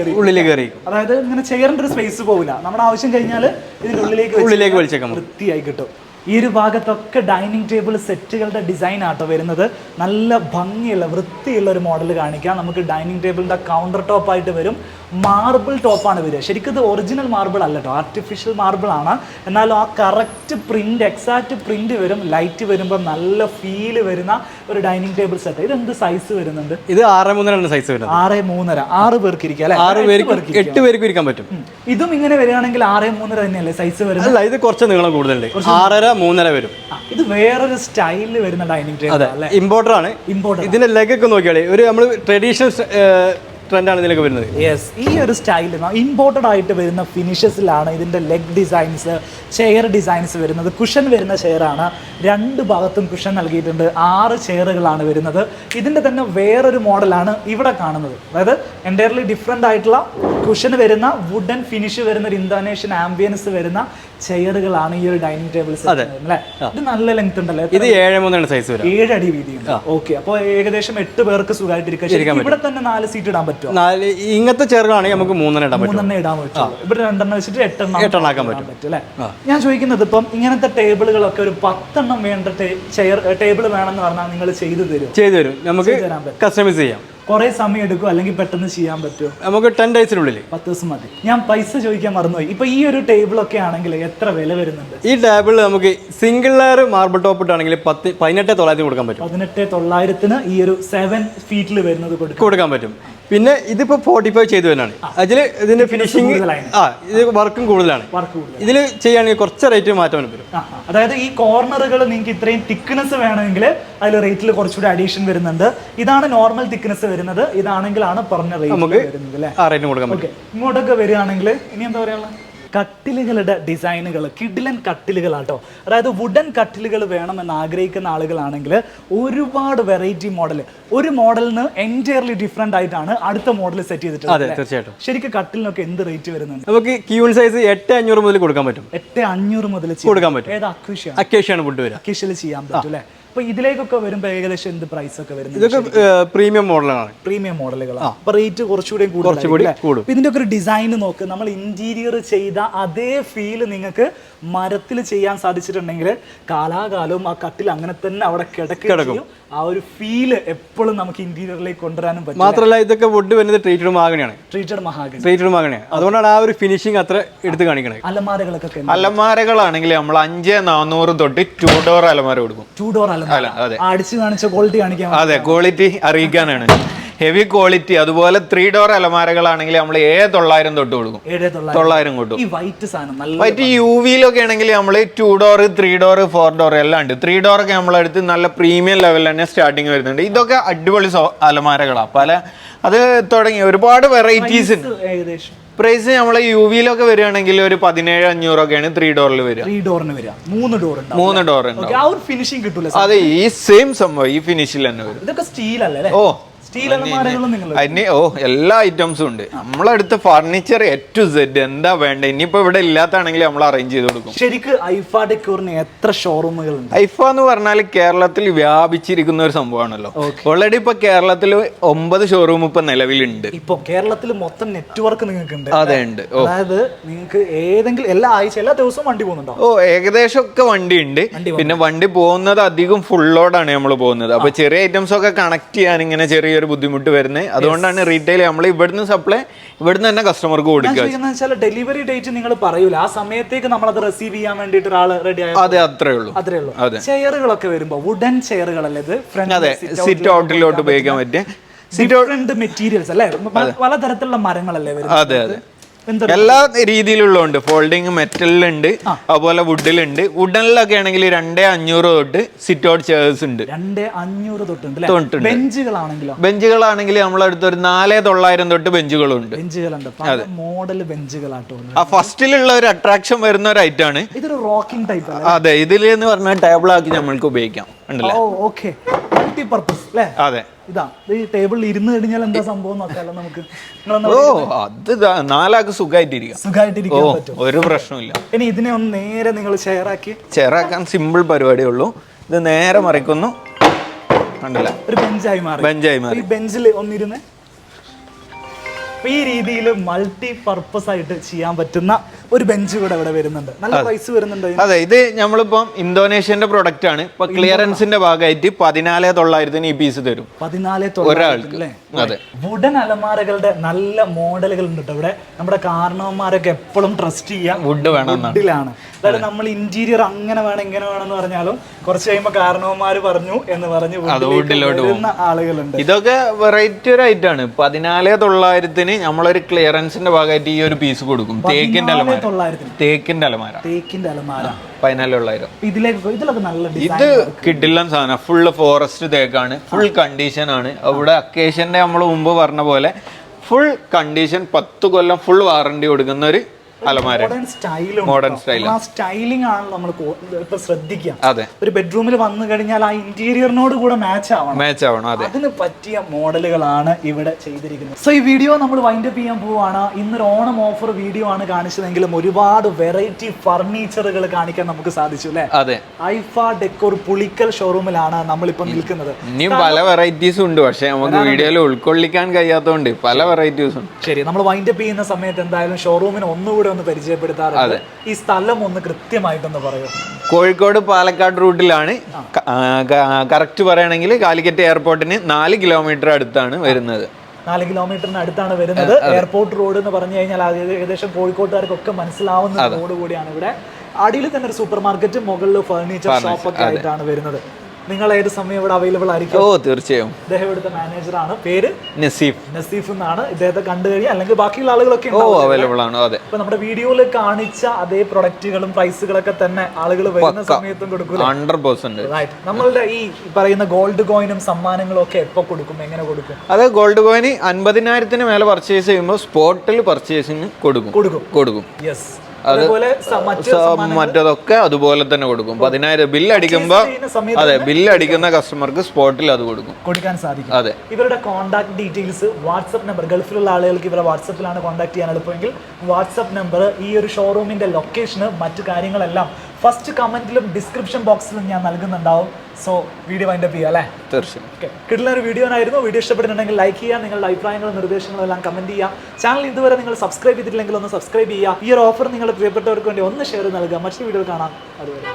കയറി, അതായത് ഇങ്ങനെ ചെയറിന്റെ ഒരു സ്പേസ് പോകില്ല. നമ്മുടെ ആവശ്യം കഴിഞ്ഞാൽ ഇതിന്റെ ഉള്ളിലേക്ക് വലിച്ചേക്കാം, വൃത്തിയായി കിട്ടും. ഈ ഒരു ഭാഗത്തൊക്കെ ഡൈനിങ് ടേബിൾ സെറ്റുകളുടെ ഡിസൈൻ ആട്ടോ വരുന്നത്. നല്ല ഭംഗിയുള്ള വൃത്തിയുള്ള ഒരു മോഡൽ കാണിക്കാം. നമുക്ക് ഡൈനിങ് ടേബിളിന്റെ കൗണ്ടർ ടോപ്പ് ആയിട്ട് വരും. മാർബിൾ ടോപ്പാണ് വരിക. ശരിക്കും ഇത് ഒറിജിനൽ മാർബിൾ അല്ല കേട്ടോ, ആർട്ടിഫിഷ്യൽ മാർബിൾ ആണ്. എന്നാലും ആ കറക്റ്റ് പ്രിന്റ്, എക്സാക്റ്റ് പ്രിന്റ് വരും. ലൈറ്റ് വരുമ്പോൾ നല്ല ഫീല് വരുന്ന ഒരു ഡൈനിങ് ടേബിൾ സെറ്റ്. ഇത് എന്ത് സൈസ് വരുന്നുണ്ട്? ഇത് 6'3" സൈസ് വരുന്നത്. 6'3". 6 പേർക്ക് ഇരിക്കാം അല്ലെ? 8 പേർക്ക് ഇരിക്കാൻ പറ്റും. ഇതും ഇങ്ങനെ വരികയാണെങ്കിൽ 6'3" തന്നെയല്ലേ സൈസ് വരുന്നത്? അല്ല, ഇത് കുറച്ച് നീളം കൂടുതലുണ്ട്. 6'3" വരും. ഇത് വേറൊരു സ്റ്റൈലിൽ വരുന്ന ഡൈനിങ് ടേബിൾ അല്ലേ? ഇമ്പോർട്ടർ ആണ്. ഇതിന്റെ ലെഗ് ഒക്കെ നോക്കിയാലേ ഒരു നമ്മൾ ട്രഡീഷണൽ ട്രെൻഡാണ് ഇതിലൊക്കെ വരുന്നത്. യെസ്, ഈ ഒരു സ്റ്റൈലിൽ ഇമ്പോർട്ടഡ് ആയിട്ട് വരുന്ന ഫിനിഷസിലാണ് ഇതിന്റെ ലെഗ് ഡിസൈൻസ്, ചെയർ ഡിസൈൻസ് വരുന്നത്. കുഷൻ വരുന്ന ചെയറാണ്. 2 ഭാഗത്തും കുഷൻ നൽകിയിട്ടുണ്ട്. 6 ചെയറുകളാണ് വരുന്നത്. ഇതിന്റെ തന്നെ വേറൊരു മോഡലാണ് ഇവിടെ കാണുന്നത്. അതായത് എൻറ്റയർലി ഡിഫറെൻ്റ് ആയിട്ടുള്ള കുഷൻ വരുന്ന വുഡൻ ഫിനിഷ് വരുന്ന ഒരു ഇന്തോനേഷ്യൻ ആംബിയൻസ് വരുന്ന ചെയറുകളാണ് ഈ ഒരു ഡൈനിങ് ടേബിൾ സെറ്റ് അല്ലേ? ഇത് നല്ല ലെങ്ത് ഉണ്ടല്ലോ. ഇത് 7'3" സൈസ് വരും. 7 അടി വീതിയുണ്ട്. ഓക്കെ, അപ്പോൾ ഏകദേശം 8 പേർക്ക് സുഖമായിട്ടിരിക്കാം. ഇവിടെ തന്നെ 4 സീറ്റ് ഇടാൻ പറ്റും. ഇങ്ങനത്തെ ചെയറുകളാണെങ്കിൽ നമുക്ക് 3 ഇടാൻ പറ്റും. 3 ഇടാൻ പറ്റും. ഇവിടെ 2 വെച്ചിട്ട് 8 ആക്കാൻ പറ്റും അല്ലേ? ഞാൻ ചോദിക്കുന്നത് ഇപ്പം ഇങ്ങനത്തെ ടേബിളുകളൊക്കെ ഒരു 10 വേണ്ട ടേബിൾ വേണമെന്ന് പറഞ്ഞാൽ നിങ്ങൾ ചെയ്തു തരും. നമുക്ക് കസ്റ്റമൈസ് ചെയ്യാം. കുറെ സമയം എടുക്കും അല്ലെങ്കിൽ പെട്ടെന്ന് ചെയ്യാൻ പറ്റുമോ? നമുക്ക് 10 ഡേയ്സിനുള്ളിൽ 10 ദിവസം മതി. ഞാൻ പൈസ ചോദിക്കാൻ മറന്നുപോയി. ഇപ്പൊ ഈ ഒരു ടേബിൾ ഒക്കെ ആണെങ്കിൽ എത്ര വില വരുന്നുണ്ട്? ഈ ടേബിൾ നമുക്ക് സിംഗിൾ ലെയർ മാർബിൾ ടോപ്പ് ഇട്ടാണെങ്കിൽ 18,900 കൊടുക്കാൻ പറ്റും. 18,900 ഈ ഒരു 7 ഫീറ്റിൽ വരുന്നത് കൊടുക്കാൻ പറ്റും. പിന്നെ ഇതിപ്പോ 45 ചെയ്തു തന്നെയാണ്. ഇതിന്റെ ഫിനിഷിംഗ് ഇത് വർക്കും കൂടുതലാണ്. ഇതിൽ ചെയ്യുകയാണെങ്കിൽ കുറച്ച് റേറ്റ് മാറ്റം വരും. അതായത് ഈ കോർണറുകൾ നിങ്ങൾക്ക് ഇത്രയും തിക്നെസ് വേണമെങ്കിൽ അതിൽ റേറ്റിൽ കുറച്ചുകൂടി അഡീഷൻ വരുന്നുണ്ട്. ഇതാണ് നോർമൽ തിക്നെസ് വരുന്നത്. ഇതാണെങ്കിലാണ് പറഞ്ഞ റേറ്റ് വരുന്നത് അല്ലേ? ആ റേറ്റിന് കൊടുക്കാൻ പറ്റും. ഇങ്ങോട്ടൊക്കെ വരികയാണെങ്കിൽ ഇനി എന്താ പറയാ, കട്ടിലുകളുടെ ഡിസൈനുകൾ കിഡിലൻ കട്ടിലുകളാട്ടോ. അതായത് വുഡൻ കട്ടിലുകൾ വേണമെന്ന് ആഗ്രഹിക്കുന്ന ആളുകളാണെങ്കിൽ ഒരുപാട് വെറൈറ്റി മോഡൽ, ഒരു മോഡലിന് എൻറ്റയർലി ഡിഫറെന്റ് ആയിട്ടാണ് അടുത്ത മോഡൽ സെറ്റ് ചെയ്തിട്ടുള്ളത്. അതെ, തീർച്ചയായിട്ടും. ശരിക്കും കട്ടിലിനൊക്കെ എന്ത് റേറ്റ് വരുന്നുണ്ട്? നമുക്ക് ക്യൂൺ സൈസ് 8500 മുതൽ കൊടുക്കാൻ പറ്റും. 8500 മുതൽ കൊടുക്കാൻ പറ്റും. ഏത് അക്വേഷ്യാണ്? അക്കേഷ്യാണ് വുഡ് വരിക. അക്വേഷ്യൽ ചെയ്യാൻ പറ്റും അല്ലേ? അപ്പൊ ഇതിലേക്കൊക്കെ വരുമ്പോൾ ഏകദേശം എന്ത് പ്രൈസ് ഒക്കെ വരുന്നത്? ഇതൊക്കെ പ്രീമിയം മോഡലാണ്. പ്രീമിയം മോഡലുകളാണ്. അപ്പൊ റേറ്റ് കുറച്ചുകൂടി കൂടും. ഇതിന്റെ ഒക്കെ ഒരു ഡിസൈൻ നോക്ക്, നമ്മൾ ഇന്റീരിയർ ചെയ്ത അതേ ഫീൽ നിങ്ങൾക്ക് മരത്തിൽ ചെയ്യാൻ സാധിച്ചിട്ടുണ്ടെങ്കിൽ കാലാകാലവും ആ കട്ടിൽ അങ്ങനെ തന്നെ അവിടെ കിടക്കും. ആ ഒരു ഫീല് എപ്പോഴും നമുക്ക് ഇന്റീരിയറിലേക്ക് കൊണ്ടുവരാനും പറ്റും. മാത്രമല്ല ഇതൊക്കെ വുഡ് വരുന്നത് ട്രീറ്റഡ് മഹാഗണിയാണ്. ട്രീറ്റഡ് മഹാഗണിയാണ്. അതുകൊണ്ടാണ് ആ ഒരു ഫിനിഷിംഗ് അത്ര എടുത്ത് കാണിക്കണത്. അലമാരകളൊക്കെ അലമാരകളാണെങ്കിൽ നമ്മൾ 5400 തൊട്ട് 2 ഡോർ അലമാര കൊടുക്കും. 2 ഡോർ അലമാര അടിച്ചു കാണിച്ച ക്വാളിറ്റി കാണിക്കാൻ. അതെ, ക്വാളിറ്റി അറിയിക്കാനാണ്. Heavy quality. അതുപോലെ 3 ഡോർ അലമാരകളാണെങ്കിൽ നമ്മൾ 7,900 തൊട്ട് കൊടുക്കും. 900 കൊടുക്കും. ഈ വൈറ്റ് സാധനം നല്ല വൈറ്റ് UV-ലൊക്കെ ആണെങ്കിൽ നമ്മൾ 2 ഡോർ 3 ഡോർ 4 ഡോർ എല്ലാം ഉണ്ട്. 3 ഡോറൊക്കെ നമ്മളടുത്ത് നല്ല പ്രീമിയം ലെവൽ തന്നെ സ്റ്റാർട്ടിങ് വരുന്നുണ്ട്. ഇതൊക്കെ അടിപൊളി അലമാരകളാണ്. അത് തുടങ്ങി ഒരുപാട് വെറൈറ്റീസ് ഉണ്ട്. ഏകദേശം പ്രൈസ് നമ്മൾ UV-ലൊക്കെ വരികയാണെങ്കിൽ ഒരു 17,500 ഒക്കെയാണ് 3 ഡോറിൽ വരിക. 3 ഡോറിന് വരിക. 3 ഡോർ ഉണ്ട്. 3 ഡോർ ഉണ്ട്. ആ ഒരു ഫിനിഷിംഗ് കിട്ടൂല. അതെ, ഈ സെയിം സംഭവം ഈ ഫിനിഷിൽ തന്നെ വരും. ഇതൊക്കെ സ്റ്റീൽ അല്ലേ? ഓ, സ്റ്റീൽ അലമാരകളും നിങ്ങൾ അതിന് എല്ലാ ഐറ്റംസും ഉണ്ട്. നമ്മളടുത്ത് ഫർണിച്ചർ A to Z എന്താ വേണ്ട. ഇനിയിപ്പോ ഇവിടെ ഇല്ലാത്താണെങ്കിൽ നമ്മൾ അറേഞ്ച് ചെയ്ത് കൊടുക്കും. ശരിക്കും ഐഫ ഡെക്കോറിന് എത്ര ഷോറൂമുകൾ ഉണ്ട്? ഐഫ എന്ന് പറഞ്ഞാൽ കേരളത്തിൽ വ്യാപിച്ചിരിക്കുന്ന ഒരു സംഭവമാണല്ലോ. ഓൾറെഡി ഇപ്പൊ കേരളത്തിൽ 9 ഷോറൂം ഇപ്പൊ നിലവിലുണ്ട്. ഇപ്പൊ കേരളത്തിൽ മൊത്തം നെറ്റ്വർക്ക് നിങ്ങൾക്ക് ഉണ്ട്. അതെ, ഉണ്ട്. അതായത് നിങ്ങൾക്ക് ഏതെങ്കിലും എല്ലാ ദിവസവും വണ്ടി പോകുന്നുണ്ടോ? ഓ, ഏകദേശം ഒക്കെ വണ്ടി ഉണ്ട്. പിന്നെ വണ്ടി പോകുന്നത് അധികം ഫുൾ ലോഡാണ് നമ്മൾ പോകുന്നത്. അപ്പൊ ചെറിയ ഐറ്റംസ് ഒക്കെ കണക്ട് ചെയ്യാൻ ഇങ്ങനെ ചെറിയൊരു ബുദ്ധിമുട്ട് വരുന്നത്. അതുകൊണ്ടാണ് റീറ്റെയിൽ നമ്മൾ ഇവിടുന്ന് സപ്ലൈ ഇവിടുന്ന് തന്നെ കസ്റ്റമർക്ക് കൊടുക്കുക. ഡെലിവറി ഡേറ്റ് നിങ്ങൾ പറയൂല, ആ സമയത്തേക്ക് നമ്മൾ അത് റിസീവ് ചെയ്യാൻ വേണ്ടിട്ട് ഒരാൾ റെഡി ആയി. അതെ, അത്രേ ഉള്ളൂ. ചെയറുകളൊക്കെ വരുമ്പോ വുഡൻ ചെയറുകളല്ലേ ഇത്? അതെ, സിറ്റ് ഔട്ടിലോട്ട് ഉപയോഗിക്കാൻ പറ്റിയ ഡിഫറെന്റ് മെറ്റീരിയൽസ് അല്ലേ? പലതരത്തിലുള്ള മരങ്ങളല്ലേ വരുന്നത്? അതെ, അതെ. എല്ലാ രീതിയിലുള്ളതുണ്ട്. ഫോൾഡിങ് മെറ്റലിലുണ്ട്, അതുപോലെ വുഡിലുണ്ട്. വുഡനിലൊക്കെ ആണെങ്കിൽ 2,500 തൊട്ട് സിറ്റ് ഔട്ട് ചെയർസ് ഉണ്ട്. 2,500 തൊട്ടുണ്ട്. ബെഞ്ചുകളാണെങ്കിൽ നമ്മളടുത്ത് ഒരു 4,900 തൊട്ട് ബെഞ്ചുകളുണ്ട്. മോഡൽ ബെഞ്ചുകളാട്ടോ. ആ ഫസ്റ്റിലുള്ള ഒരു അട്രാക്ഷൻ വരുന്ന ഒരു ഐറ്റം ആണ്. ഇതൊരു റോക്കിംഗ് ടൈപ്പ്. അതെ, ഇതിൽ എന്ന് പറഞ്ഞാൽ ടേബിൾ ആക്കി നമ്മൾക്ക് ഉപയോഗിക്കാം. ഉണ്ടല്ലേ? മൾട്ടിപർപ്പസ് അല്ലേ? അതെ. ഇതാ ഈ ടേബിളിൽ ഇരുന്ന് കഴിഞ്ഞാൽ എന്താ സംഭവം നോക്കാമല്ലോ നമുക്ക്. ഓ, അത് 4 ആൾക്ക് സുഖമായിട്ടിരിക്കാൻ പറ്റും. ഒരു പ്രശ്നമില്ല. ഇനി ഇതിനെ ഒന്ന് നേരെ നിങ്ങൾ ചെയറാക്കാൻ സിമ്പിൾ പരിപാടിയേ ഉള്ളൂ. ഇത് നേരെ മറിക്കുന്നു. കണ്ടല്ലേ? ഒരു ബെഞ്ചായി മാറി. ഈ ബെഞ്ചിൽ ഒന്നിരുന്ന് ഈ രീതിയിൽ മൾട്ടി പർപ്പസ് ആയിട്ട് ചെയ്യാൻ പറ്റുന്ന ഒരു ബെഞ്ച് കൂടെ ഇവിടെ വരുന്നുണ്ട്. നല്ല പ്രൈസ് വരുന്നുണ്ട്. അതെ, ഇത് നമ്മളിപ്പം ഇന്തോനേഷ്യന്റെ പ്രൊഡക്റ്റ് ആണ്. ഇപ്പൊ ക്ലിയറൻസിന്റെ ഭാഗമായിട്ട് 14,900 ഈ പീസ് തരും 14,900 ഒരാൾക്ക്. അതെ, വുഡൻ അലമാരകളുടെ നല്ല മോഡലുകൾ ഉണ്ട് ഇവിടെ. നമ്മുടെ കാരണവന്മാരൊക്കെ എപ്പോഴും ട്രസ്റ്റ് ചെയ്യാം വുഡ് വേണമെന്നാണ്. അതായത് നമ്മൾ ഇന്റീരിയർ അങ്ങനെ വേണം ഇങ്ങനെ വേണമെന്ന് പറഞ്ഞാലും കുറച്ച് കഴിയുമ്പോൾ കാരണവന്മാര് പറഞ്ഞു എന്ന് പറഞ്ഞ് വുഡിലോട്ട് വരുന്ന ആളുകളുണ്ട്. ഇതൊക്കെ വെറൈറ്റി ഒരു ഐറ്റം ആണ്. 14,900 നമ്മളൊരു ക്ലിയറൻസിന്റെ ഭാഗമായിട്ട് ഈ ഒരു പീസ് കൊടുക്കും. തേക്കിന്റെ അലമാര. 14,900. ഇതിലൊക്കെ നല്ല ഇത് കിഡിലൻ സാധനം. ഫുള്ള് ഫോറസ്റ്റ് തേക്കാണ്. ഫുൾ കണ്ടീഷൻ ആണ്. അവിടെ അക്കേഷ്യന്റെ നമ്മൾ മുമ്പ് പറഞ്ഞ പോലെ ഫുൾ കണ്ടീഷൻ 10 കൊല്ലം ഫുൾ വാറണ്ടി കൊടുക്കുന്ന ഒരു അലമാര. മോഡേൺ സ്റ്റൈലിംഗ് ആണ് നമ്മൾ ഇപ്പൊ ശ്രദ്ധിക്കുക. അതെ, ഒരു ബെഡ്റൂമിൽ വന്നു കഴിഞ്ഞാൽ ആ ഇന്റീരിയറിനോട് കൂടെ മാച്ച് ആവണം. അതെ, അതിന് പറ്റിയ മോഡലുകളാണ് ഇവിടെ ചെയ്തിരിക്കുന്നത്. സോ ഈ വീഡിയോ നമ്മൾ വൈൻഡ് അപ്പ് ചെയ്യാൻ പോവാണ്. ഇന്നൊരു ഓണം ഓഫർ വീഡിയോ ആണ് കാണിച്ചതെങ്കിലും ഒരുപാട് വെറൈറ്റി ഫർണിച്ചറുകൾ കാണിക്കാൻ നമുക്ക് സാധിച്ചു അല്ലെ? അതെ. ഐഫ ഡെക്കോർ പുളിക്കൽ ഷോറൂമിലാണ് നമ്മളിപ്പോ നിൽക്കുന്നത്. ഇനിയും പല വെറൈറ്റീസും ഉണ്ട്, പക്ഷെ നമുക്ക് വീഡിയോയിൽ ഉൾക്കൊള്ളിക്കാൻ കഴിയാത്തതുകൊണ്ട് പല വെറൈറ്റീസും ഉണ്ട്. ശരി, നമ്മൾ വൈൻഡ് അപ്പ് ചെയ്യുന്ന സമയത്ത് എന്തായാലും ഷോറൂമിന് ഒന്നുകൂടെ ഒന്ന് പരിചയപ്പെടുത്താറുണ്ട്. ഈ സ്ഥലം ഒന്ന് കൃത്യമായിട്ടൊന്ന് പറയൂ. കോഴിക്കോട് പാലക്കാട് റൂട്ടിലാണ്. കറക്റ്റ് പറയുകയാണെങ്കിൽ കാലിക്കറ്റ് എയർപോർട്ടിന് 4 കിലോമീറ്റർ അടുത്താണ് വരുന്നത്. 4 കിലോമീറ്ററിന് അടുത്താണ് വരുന്നത്. എയർപോർട്ട് റോഡ് എന്ന് പറഞ്ഞു കഴിഞ്ഞാൽ ഏകദേശം കോഴിക്കോട്ടുകാർക്കൊക്കെ മനസ്സിലാവുന്ന റോഡ് കൂടിയാണ്. ഇവിടെ അടിയിൽ തന്നെ ഒരു സൂപ്പർ മാർക്കറ്റ്, മുകളിൽ ഫർണിച്ചർ ഷോപ്പ് ഒക്കെ ആയിട്ടാണ് വരുന്നത്. നിങ്ങൾ ഏത് സമയം ഇവിടെ അവൈലബിൾ ആയിരിക്കും? ഓ, തീർച്ചയായും. ഇദ്ദേഹം ഇവിടുത്തെ മാനേജറാണ്. പേര് നസീഫ് എന്നാണ്. ഇദ്ദേഹത്തെ കണ്ടു കഴിഞ്ഞാൽ അല്ലെങ്കിൽ ബാക്കിയുള്ള ആളുകളൊക്കെ അവൈലബിൾ ആണ്. അതെ, ഇപ്പൊ നമ്മുടെ വീഡിയോയിൽ കാണിച്ച അതേ പ്രൊഡക്റ്റുകളും പ്രൈസുകളൊക്കെ തന്നെ ആളുകൾ വരുന്ന സമയത്തും കൊടുക്കും. 100%. നമ്മളുടെ ഈ പറയുന്ന ഗോൾഡ് കോയിനും സമ്മാനങ്ങളും ഒക്കെ എപ്പോ കൊടുക്കും, എങ്ങനെ കൊടുക്കും? അത് ഗോൾഡ് കോയിന് 50,000 മേലെ പർച്ചേസ് ചെയ്യുമ്പോൾ സ്പോട്ടിൽ പർച്ചേസിന് കൊടുക്കും. യെസ്. അതുപോലെ മറ്റ് മറ്റതൊക്കെ അതുപോലെ തന്നെ കൊടുക്കും. 10,000 ബില്ല് അടിക്കുമ്പോൾ അതെ ബില്ല് അടിക്കുന്ന കസ്റ്റമർക്ക് സ്പോട്ടിൽ അത് കൊടുക്കാൻ സാധിക്കും. അതെ. ഇവരുടെ കോൺടാക്ട് ഡീറ്റെയിൽസ് വാട്സപ്പ് നമ്പർ, ഗൾഫിലുള്ള ആളുകൾക്ക് ഇവരെ വാട്സപ്പിലാണ് കോൺടാക്ട് ചെയ്യാൻ എളുപ്പമെങ്കിൽ വാട്സപ്പ് നമ്പർ, ഈ ഒരു ഷോറൂമിന്റെ ലൊക്കേഷന്, മറ്റു കാര്യങ്ങളെല്ലാം ഫസ്റ്റ് കമന്റിലും ഡിസ്ക്രിപ്ഷൻ ബോക്സിലും ഞാൻ നൽകുന്നുണ്ടാവും. സോ വീഡിയോ വൈൻഡ് അപ്പ് ചെയ്യാം അല്ലേ? തീർച്ചയായും. ഓക്കെ, കിട്ടുന്ന ഒരു വീഡിയോ ആയിരുന്നു. വീഡിയോ ഇഷ്ടപ്പെട്ടിട്ടുണ്ടെങ്കിൽ ലൈക്ക് ചെയ്യുക, നിങ്ങളുടെ അഭിപ്രായങ്ങളും നിർദ്ദേശങ്ങളും എല്ലാം കമന്റ് ചെയ്യുക. ചാനൽ ഇതുവരെ നിങ്ങൾ സബ്സ്ക്രൈബ് ചെയ്തിട്ടില്ലെങ്കിൽ ഒന്ന് സബ്സ്ക്രൈബ് ചെയ്യുക. ഈ ഒരു ഓഫർ നിങ്ങളുടെ പ്രിയപ്പെട്ടവർക്ക് വേണ്ടി ഒന്ന് ഷെയർ നൽകുക. മറ്റൊരു വീഡിയോ കാണാം. അതുവരെ.